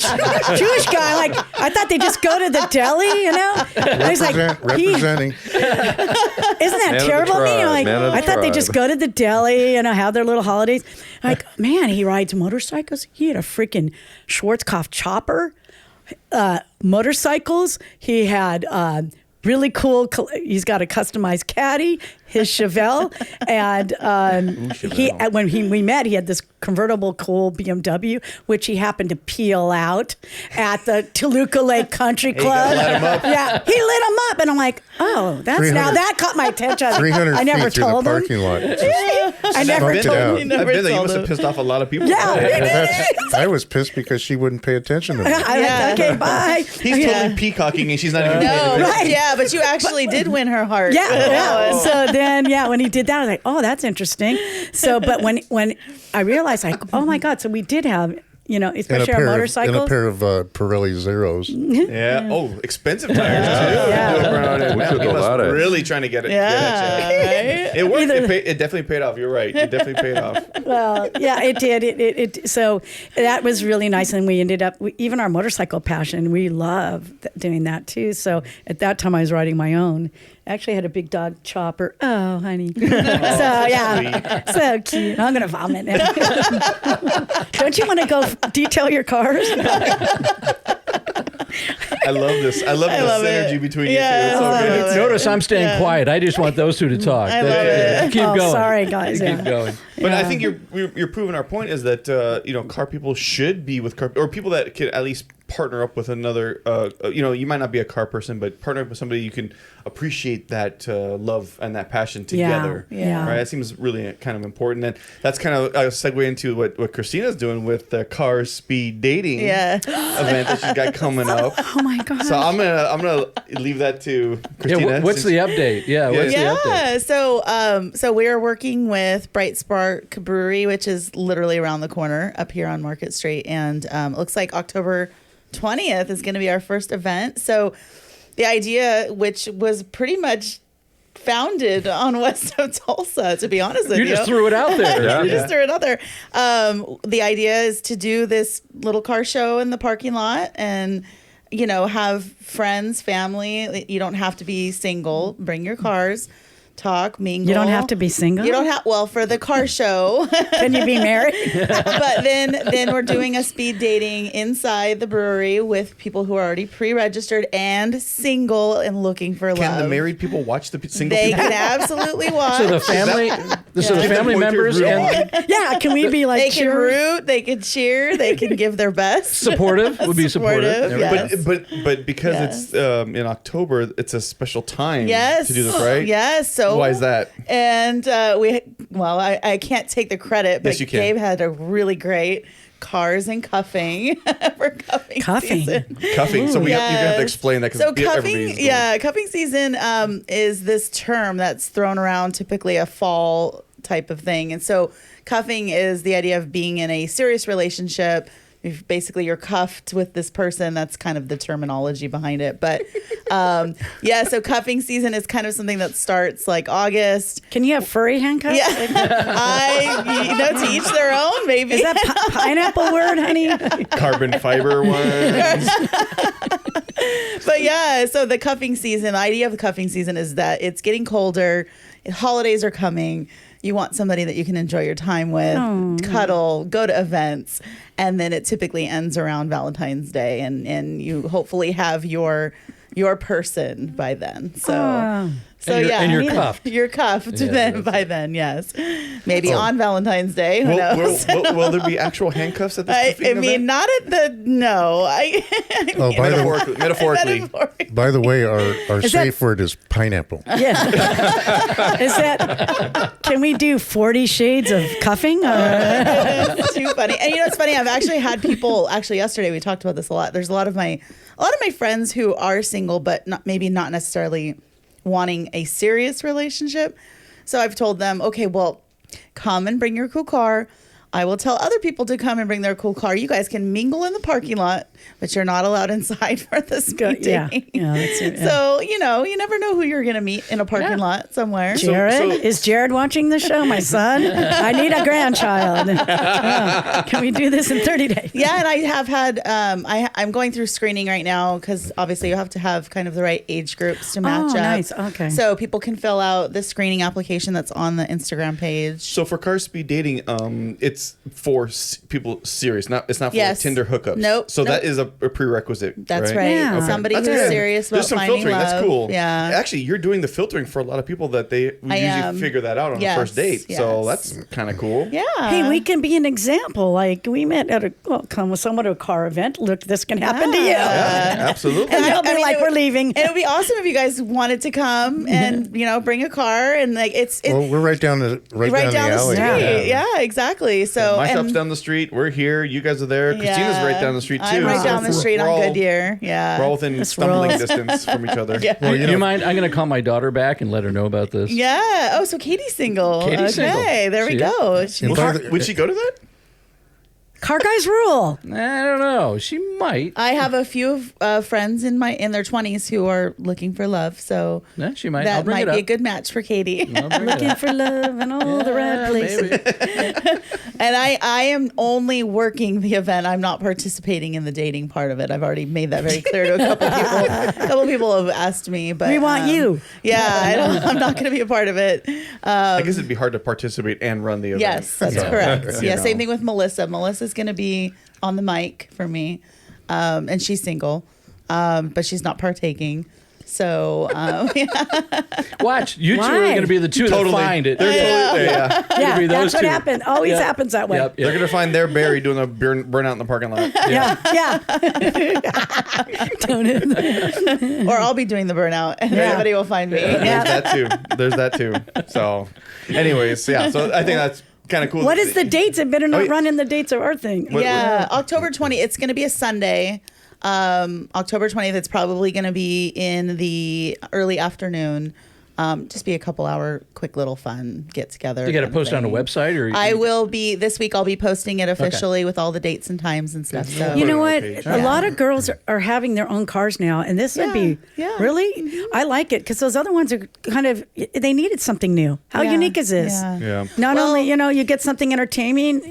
Jewish guy, like, I thought they just go to the deli, I was like, Representing. isn't that Man of the terrible of me? tribe, Like, man of the I thought they just go to the deli, have their little holidays. Like, man, he rides motorcycles. He had a freaking Schwarzkopf chopper, motorcycles. He had really cool. He's got a customized caddy, his Chevelle, and we met, he had this convertible cool BMW, which he happened to peel out at the Toluca Lake Country Club. Lit him up. Yeah, he lit him up, and I'm like, oh, now that caught my attention. 300 I never feet through the told him. parking lot. I never Smoked it told out. him. I've been there. You must have pissed off a lot of people. Yeah. I was pissed because she wouldn't pay attention to me. I like, okay, bye. He's totally peacocking, and she's not even paying No, attention. Right. yeah, but you actually did win her heart. Yeah. So then, when he did that, I was like, oh, that's interesting. So, but when I realized, like, oh my God, so we did have, especially our motorcycles. And a pair of Pirelli Zeros. Yeah. Oh, expensive tires too. Yeah. We took He a was lot of- really trying to get it. Yeah, It worked. It definitely paid off. You're right. It definitely paid off. Well, yeah, it did. So that was really nice. And we ended up, even our motorcycle passion, we love doing that too. So at that time I was riding my own. Actually, I had a big dog chopper. Oh, honey. So, yeah. So cute. I'm going to vomit now. Don't you want to go detail your cars? I love this. I love the synergy between you two. It's so I good. love it. Notice I'm staying quiet. I just want those two to talk. I love it. Keep going. Sorry, guys. Keep going. But I think you're proving our point is that car people should be with car, or people that could at least partner up with another. You might not be a car person, but partner up with somebody you can appreciate that love and that passion together. Yeah. Right. That seems really kind of important, and that's kind of a segue into what Christina's doing with the car speed dating event that she's got coming up. Oh, my God. So I'm gonna leave that to Christina. Yeah, what's the update? Yeah, what's the update? Yeah, so we are working with Bright Spark Brewery, which is literally around the corner up here on Market Street, and it looks like October 20th is going to be our first event. So the idea, which was pretty much founded on west of Tulsa, to be honest with you. You just threw it out there. Yeah. We just threw it out there. The idea is to do this little car show in the parking lot, and have friends, family. You don't have to be single. Bring your cars. Talk, mingle. You don't have to be single. You don't have. Well, for the car show, Can you be married? but then we're doing a speed dating inside the brewery with people who are already pre-registered and single and looking for love. Can the married people watch the single They people? can absolutely watch. So the family, so the family members and Yeah. Can we be like they can cheer? root, they can cheer, they can give their best. supportive would be supportive. Supportive, There we go. yes. But because Yes. it's in October, it's a special time Yes. to do this, right? Yes. So Why is that? And I can't take the credit, but Yes, you can. Gabe had a really great cars and cuffing for cuffing. Cuffing? season. Cuffing. So you're gonna have to Yes. explain that So because cuffing, cuffing season is this term that's thrown around, typically a fall type of thing. And so cuffing is the idea of being in a serious relationship. Basically, you're cuffed with this person. That's kind of the terminology behind it. But so cuffing season is kind of something that starts like August. Can you have furry handcuffs? Yeah, to each their own. Maybe Is that pineapple word, honey? carbon fiber ones. But yeah, so the cuffing season, the idea of the cuffing season is that it's getting colder, holidays are coming. You want somebody that you can enjoy your time with, cuddle, go to events, and then it typically ends around Valentine's Day, and you hopefully have your person by then. So. So And you're cuffed. You're cuffed Yeah, then by then, yes. Maybe on Valentine's Day. Who knows? Will there be actual handcuffs at this I cuffing mean, event? not at the no. Oh, Metaphorically. by the way, our Is safe word is pineapple. Yeah. Is that? Can we do 40 shades of cuffing? It's too funny. And it's funny. I've actually had people. Actually, yesterday we talked about this a lot. There's a lot of my friends who are single, but maybe not necessarily wanting a serious relationship. So I've told them, okay, well, come and bring your cool car. I will tell other people to come and bring their cool car. You guys can mingle in the parking lot, but you're not allowed inside for the speed Yeah. dating. Yeah, that's it, yeah. So, you never know who you're going to meet in a parking lot somewhere. Jared? Is Jared watching the show? My son? I need a grandchild. Can we do this in 30 days? Yeah, and I have had, I'm going through screening right now because obviously you have to have kind of the right age groups to match up. Nice. Okay. So people can fill out the screening application that's on the Instagram page. So for car speed dating, it's for people serious. It's not for Yes. Tinder hookups. Nope. So that Nope. is a prerequisite. That's right. right. Yeah. Okay. Somebody That's who's good. serious about There's some finding filtering. love. That's cool. Yeah. Actually, you're doing the filtering for a lot of people that they I usually am. figure that out on Yes, the first date. So yes. that's kind of cool. Yeah. Hey, we can be an example. Like we met at come with someone to a car event. Look, this can happen to you. Yeah, absolutely. And they'll be like, it we're would- leaving. And it would be awesome if you guys wanted to come and bring a car and like it's Well, we're right down the right down the alley. street. Yeah, exactly. So My shop's and down the street. We're here. You guys are there. Christina's right down the street too. I'm right So down the street we're on all- Goodyear. Yeah. We're all within Let's stumbling roll. distance from each other. Yeah. Well, Do you mind? I'm going to call my daughter back and let her know about this. Yeah. Oh, so Katie's single. Katie's single. Okay, there we See? go. And by Would the- she go to that? Car guys rule. I don't know. She might. I have a few friends in their 20s who are looking for love, so Yeah, she might. I'll that bring might it be a up. good match for Katie. I'll bring it Looking up. for love in all the right Yeah, places. maybe. And I am only working the event. I'm not participating in the dating part of it. I've already made that very clear to a couple people. A couple people have asked me, but We want you. Yeah, I'm not going to be a part of it. I guess it'd be hard to participate and run the event. Yes, that's So, correct. you Yeah, know. same thing with Melissa. Melissa's going to be on the mic for me, and she's single, but she's not partaking. So Watch. You two are Why? going to be the two Totally. that find it. They're totally, yeah. Yeah, be those that's what two. happened. Always Yep. happens that way. Yep, They're yep. gonna find their Barry doing a burnout in the parking lot. Yeah, yeah. Don't it? or I'll be doing the burnout, and Yeah. everybody will find me. There's that too. So, anyways, yeah. So I think that's kind of cool. What is the dates? It better not yeah. run in the dates of our thing. Yeah, October 20th. It's going to be a Sunday. October 20th. It's probably going to be in the early afternoon. just be a couple hour quick little fun get together. You got to post on a website, or I will be this week. I'll be posting it officially with all the dates and times and stuff. So You know what? Page. A lot of girls are having their own cars now, and this would be really. I like it because those other ones are kind of they needed something new. How unique is this? Yeah. Not only you get something entertaining,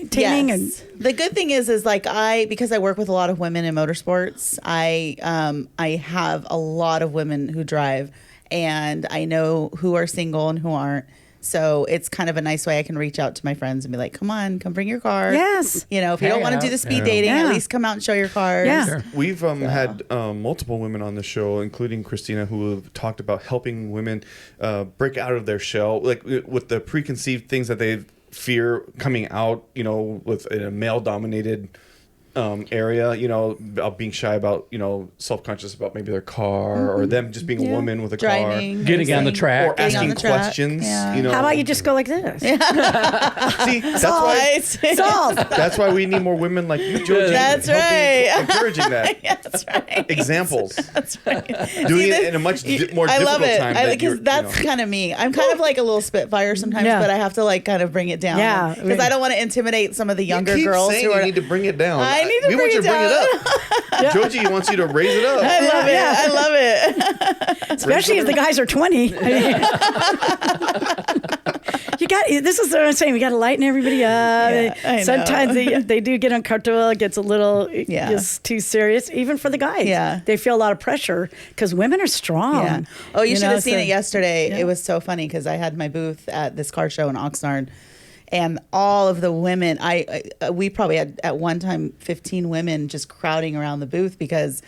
and the good thing is like because I work with a lot of women in motorsports, I have a lot of women who drive, and I know who are single and who aren't. So it's kind of a nice way I can reach out to my friends and be like, come bring your car. Yes. You know, if you don't want to do the speed dating, at least come out and show your cars. Yeah. Sure. We've had multiple women on the show, including Christina, who have talked about helping women break out of their shell, like with the preconceived things that they fear coming out, with in a male-dominated area, about being shy about, self-conscious about maybe their car or them just being a woman with a Driving, car. getting on the track. Or asking questions. Yeah. how about you just go like this? See, that's why we need more women like you, Joji. That's helping- right. encouraging that. That's right. Examples. That's right. Doing it in a much more I difficult love it time. because that's kind of me. I'm kind of like a little spitfire sometimes, Yeah. but I have to like kind of bring it down. Yeah. because I don't want to intimidate some of the younger you keep girls saying who are. you need to bring it down. I need to we bring want you it to bring it down. up. Joji wants you to raise it up. I love it. I love it. Especially if the guys are 20. You got this is what I'm saying. We got to lighten everybody up. I know. Sometimes they do get uncomfortable. It gets a little Yeah. just too serious, even for the guys. Yeah. They feel a lot of pressure because women are strong. Yeah. Oh, you should have seen so- it yesterday. Yeah. It was so funny because I had my booth at this car show in Oxnard, and all of the women. We probably had at one time 15 women just crowding around the booth because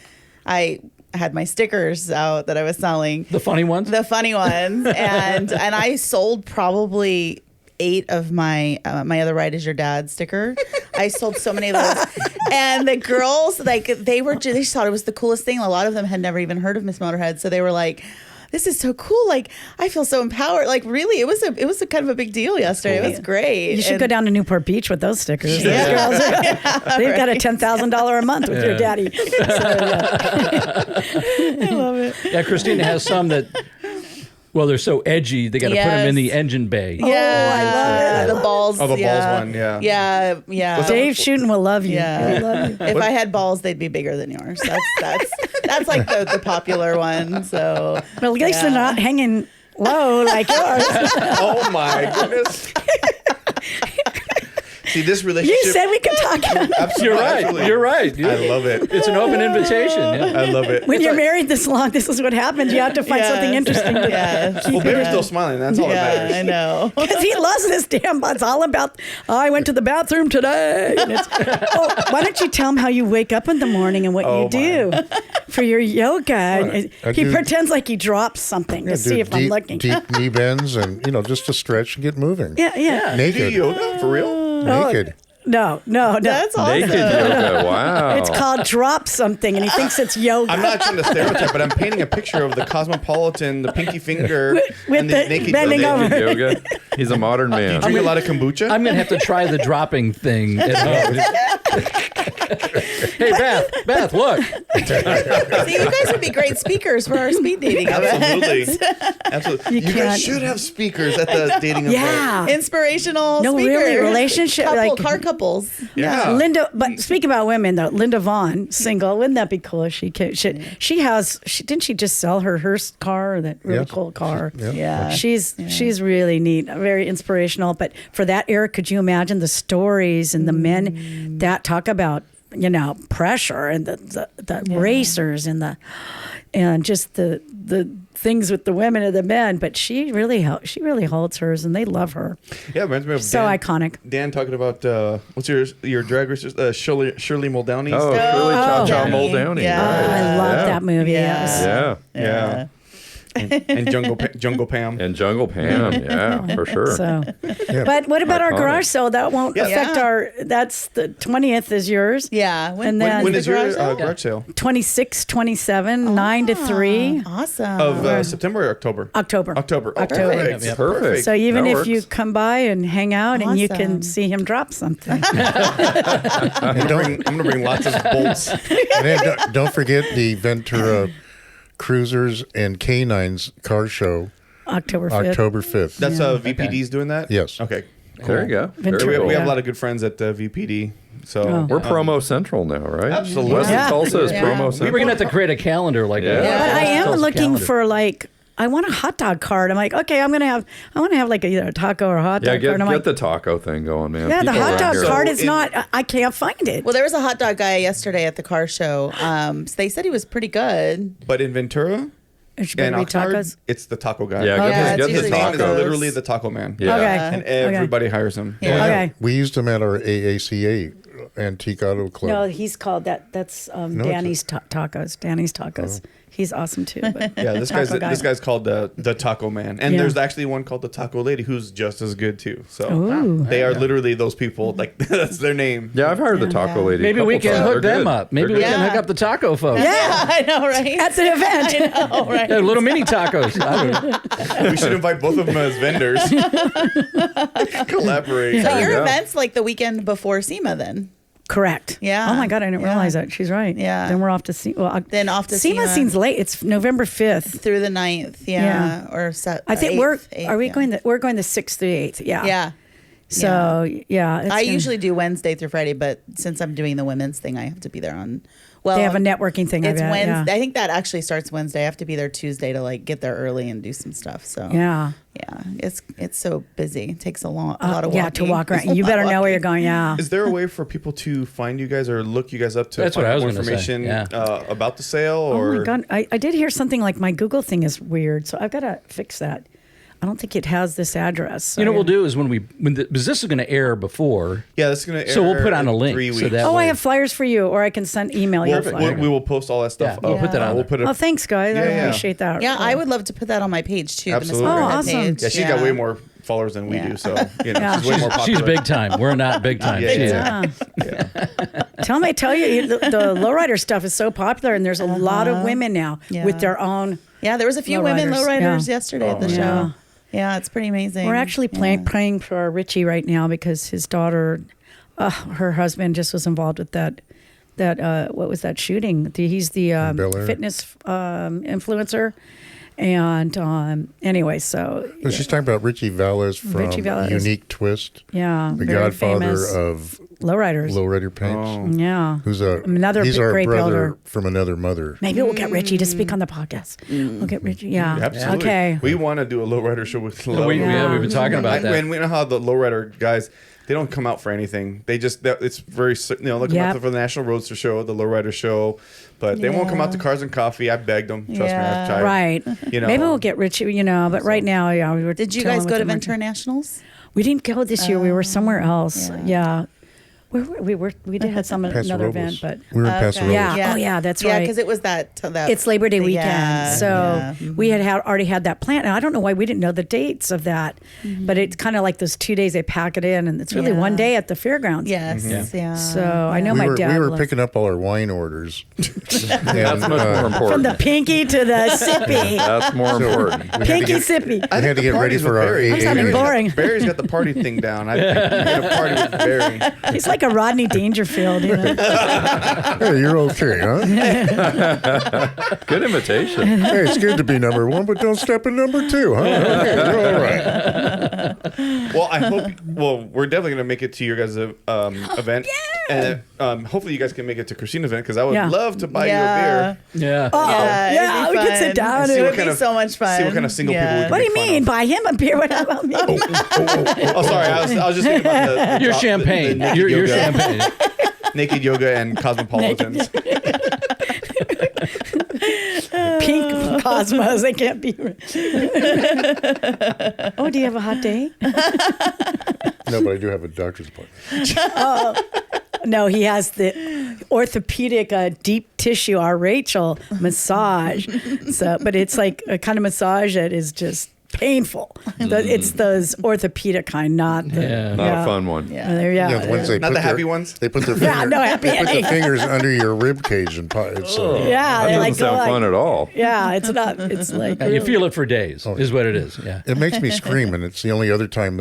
I had my stickers out that I was selling. The funny ones? The funny ones, and I sold probably 8 of my my other ride is your dad sticker. I sold so many of those, and the girls they just thought it was the coolest thing. A lot of them had never even heard of Miss Motorhead, so they were like, "This is so cool! Like I feel so empowered." Like really, it was a kind of a big deal yesterday. It was great. You should go down to Newport Beach with those stickers. Those Yeah. girls they've got a $10,000 a month with your daddy. So, I love it. Yeah, Christina has some that, well, they're so edgy, they got to put them in the engine bay. Yeah, I love it. The balls. Oh, the balls yeah. one, yeah. Yeah, yeah. Dave Shooten will love you. Yeah. He'll love you. If I had balls, they'd be bigger than yours. That's like the popular one. So, Well, at least they're not hanging low like yours. Oh my goodness. See, this relationship. You said we could talk. Absolutely, You're right. absolutely. You're right. I love it. It's an open invitation. Yeah. I love it. When you're married this long, this is what happens. You have to find something interesting to Yeah. Well, Barry's still smiling. That's all that Yeah, matters. I know. because he loves this damn. It's all about. Oh, I went to the bathroom today. And why don't you tell him how you wake up in the morning and what you do for your yoga? And I he do- pretends like he drops something to see if I'm looking. Deep knee bends and, just to stretch and get moving. Yeah, yeah. Do Naked. yoga? For real? Naked. No. That's awesome. Naked yoga. Wow. It's called drop something, and he thinks it's yoga. I'm not trying to stereotype, but I'm painting a picture of the cosmopolitan, the pinky finger, With and the naked bending yoga. over. Naked yoga. He's a modern man. Drink a lot of kombucha? I'm going to have to try the dropping thing at home. Hey, Beth, look. See, you guys would be great speakers for our speed dating event. Absolutely. Absolutely. You can't- guys should have speakers at the dating event. Yeah. Inspirational No, speakers. really, relationship, like- car couples. Yeah. Linda, but speak about women though. Linda Vaughn, single. Wouldn't that be cool? If she didn't she just sell her hearse car, that really Yes. cool car? Yeah. She's really neat, very inspirational. But for that era, could you imagine the stories and the men that talk about pressure and the racers and just the things with the women and the men? But she really holds hers, and they love her. Yeah, it reminds me of So Dan, iconic. Dan talking about what's your drag race? Shirley Muldowney. Oh, Shirley Chow Chow Muldowney. Muldowney. Yeah. Right. I love Yeah. that movie. Yeah. Yeah. and Jungle Pam. And Jungle Pam. Yeah, for sure. So, but what about our Iconic. garage sale? That won't affect Yeah. our. That's the 20th is yours. Yeah. And then- When is your garage sale? garage sale? 26, 27, 9 to 3. Awesome. Of September or October? October. October. Oh, October. Perfect. Yeah. Perfect. So even That if works. you come by and hang out and you Awesome. can see him drop something. I'm gonna bring lots of bolts. And then don't forget the Ventura Cruisers and Canines car show October 5th. October 5th. That's VPD's doing that? Yes. Okay. There you go. Ventura, We have a Yeah. lot of good friends at VPD. So Oh. We're promo central now, right? Absolutely. West Yeah. of Tulsa is Yeah. promo We central. were gonna have to create a calendar like Yeah. that. Yeah. But I am Tulsa looking calendar. for I want a hot dog card. I'm like, okay, I want to have like either a taco or a hot Yeah, dog card. And I'm get like, the taco thing going, man. yeah, the People hot around dog here- card So is in- not. I can't find it. Well, there was a hot dog guy yesterday at the car show. So they said he was pretty good. But in Ventura It should better and be Oxnard, tacos. it's the taco guy. Yeah, Yeah, it's get His usually the name is taco. literally the taco man. Yeah. Okay. And everybody hires him. Yeah. Okay. We used him at our AACA Antique Auto Club. No, he's called that. That's it's Danny's Tacos. Danny's Tacos. He's awesome too. But Yeah, this taco guy. guy's called the Taco Man, and Yeah. there's actually one called the Taco Lady who's just as good too. So Ooh. they are literally those people. Like that's their name. Yeah, I've hired the taco lady. a Maybe we couple can times. hook They're them good. up. Maybe They're we good. can hook Yeah. up the taco folks. Yeah, I know, right? At the event. I know, right? Yeah, little mini tacos. I don't know. We should invite both of them as vendors. Collaborate. So your Yeah. event's like the weekend before SEMA then? Correct. Yeah. Oh my God, I didn't Yeah. realize that. She's right. Yeah. Then we're off to see. Well, Then off to SEMA SEMA. seems late. It's November 5th. Through the 9th, Yeah. or I think 8th, are we yeah. going we're going the 6th through 8th. Yeah. Yeah. So yeah, it's I gonna- usually do Wednesday through Friday, but since I'm doing the women's thing, I have to be there on. Well, they have a networking thing. It's I bet. Wednesday. Yeah. I think that actually starts Wednesday. I have to be there Tuesday to like get there early and do some stuff. So Yeah. it's so busy. It takes a lot of walking. yeah, to walk There's around. a You lot better know where you're walking. going. Yeah. Is there a way for people to find you guys or look you guys up to That's find what I was more gonna say, information yeah. about the sale? Oh Or my God. I did hear something like my Google thing is weird, so I've got to fix that. I don't think it has this address. So You know what we'll do is because this is going to air before. Yeah, that's gonna. So we'll air put on a in link 3 so weeks. that- Oh, I way. have flyers for you, or I can email you a flyer. we will post all that stuff. Yeah, up. put that on We'll there. put it. Oh, thanks, guys. I Yeah, yeah. appreciate that. Yeah, I would love to put that on my page too. Absolutely. The Miss Oh, Motorhead awesome. page. Yeah, she's got way more followers than we Yeah. do. So you know, Yeah. she's way more popular. She's big time. We're not big time. Yeah, She is. Yeah. Tell you, the lowrider stuff is so popular, and there's a lot of women now Yeah. with their own. Yeah, there was a few women Lowriders. lowriders Yeah. yesterday at the Oh, show. yeah. Yeah, it's pretty amazing. We're actually praying for our Richie right now because his daughter, her husband, just was involved with that. What was that shooting? He's the Bel Air. fitness influencer, and anyway, so Well, she's talking about Richie Valles from Richie Valles. Unique Twist, yeah, the very godfather famous of lowriders. lowrider paints. Yeah, Who's Another he's our great brother builder. from another mother. maybe we'll get Richie to speak on the podcast. We'll get Richie. Yeah, Absolutely. okay. We want to do a lowrider show with We've been talking about And that. we know how the lowrider guys, they don't come out for anything. They just it's very look Yep. out for the National Roadster Show, the lowrider show, but they won't come out to Cars and Coffee. I begged them. Trust me, Yeah. I've tried. Right. You know, Maybe we'll get Richie. But right now, yeah, we were. Did you telling guys with go to the Ventura Nationals? We didn't go this year. We were somewhere else. yeah. Yeah. Where were we? We did have some Paso another Robles. event, but We were in Paso Robles. Yeah. Oh, yeah, that's Yeah, right. because it was that. it's Labor Day weekend, Yeah, so yeah. we had already had that planned. And I don't know why we didn't know the dates of that, but it's kind of like those 2 days they pack it in, and it's really Yeah. one day at the fairgrounds. Yes. Yeah. So I know We my were, dad we were loves- picking up all our wine orders. That's much more from important. the pinky to the sippy, That's more important. pinky sippy. I had to get ready for our Barry. I'm sounding boring. Barry's got the party thing down. I think we're gonna party with Barry. He's like a Rodney Dangerfield. Hey, you're okay, huh? Good imitation. Hey, it's good to be number one, but don't step in number two, huh? Okay, you're all right. Well, I hope. Well, we're definitely gonna make it to your guys' event, and hopefully you guys can make it to Christina's event because I would Yeah. love to buy Yeah. you a beer. Yeah. Oh, Yeah, yeah, it'd we be could sit fun. down. See It what would be kind of- so much fun. see what kind of single people we can What do you make fun mean? of. Buy him a beer? What about me? Oh, sorry. I was just thinking about Your the champagne. naked Your yoga, champagne. naked yoga and cosmopolitans. Pink Cosmos. They can't be. Oh, do you have a hot day? No, but I do have a doctor's appointment. No, he has the orthopedic deep tissue, our Rachel massage. So, but it's like a kind of massage that is just painful. It's those orthopedic kind, not the Yeah. Not a fun one. Yeah. There, yeah. Yeah, the ones they Not put the their- happy ones? They put their Yeah, finger, no happy they put the ending. fingers under your rib cage and it's Yeah, That they doesn't like go sound like, fun at all. yeah, it's not. It's like And you feel it for days, is what it is. Yeah. it makes me scream, and it's the only other time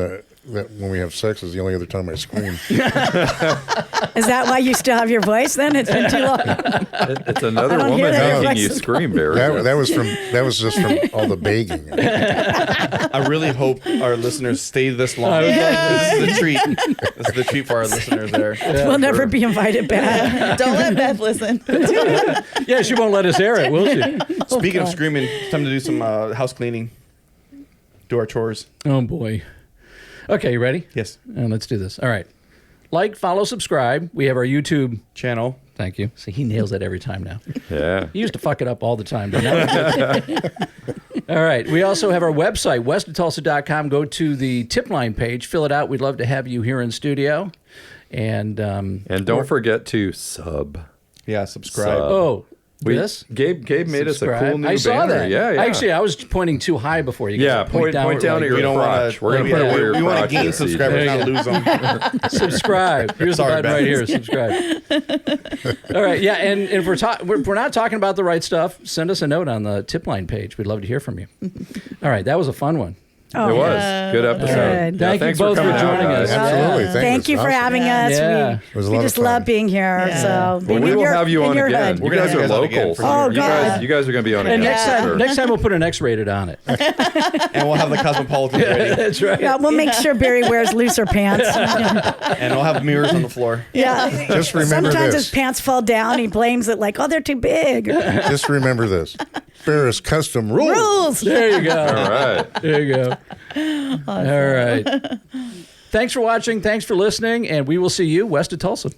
that when we have sex is the only other time I scream. Is that why you still have your voice then? It's been too long. It's another I don't hear woman that making you voice. scream, Barry. That was just from all the begging. I really hope our listeners stay this long. This is the treat. This is the treat for our listeners there. We'll never be invited back. Don't let Beth listen. Yeah, she won't let us air it, will she? Speaking of screaming, it's time to do some house cleaning. Do our chores. Oh, boy. Okay, you ready? Yes. Let's do this. All right. Like, follow, subscribe. We have our YouTube. Channel. Thank you. See, he nails it every time now. Yeah. He used to fuck it up all the time. But now all right. We also have our website, westofTulsa.com. Go to the tip line page. Fill it out. We'd love to have you here in studio. And don't forget to sub. Yeah, subscribe. Oh, this? Gabe made Subscribe. us a cool new I saw banner. that. Yeah. Actually, I was pointing too high before you. Yeah, point down at We your don't crotch. want We're going to put it where your we want to crotch gain is. subscribers, not lose them. Subscribe. Here's Sorry, the button right Beth. here. Subscribe. All right. Yeah. And if we're not talking about the right stuff, send us a note on the tip line page. We'd love to hear from you. All right. That was a fun one. It was. Good episode. Good. Thank you thanks both for coming out, joining guys. us. Absolutely. Thank you for having us. Yeah. It was a We lot just of fun. love being here. Yeah. So Well, being we in will your- have you in on your again. hood. You guys are have you guys on again locals. for sure. Oh, God. You guys are going to be on And again. next time we'll put an X-rated on it. And we'll have the Cosmopolitans ready. That's right. Yeah, we'll make sure Barry wears looser pants. And we'll have mirrors on the floor. Yeah. Just remember Sometimes this. his pants fall down. He blames it like, oh, they're too big. Just remember this. Barris Custom Rules. Rules. There you go. All right. There you go. All right. Thanks for watching. Thanks for listening. And we will see you west of Tulsa.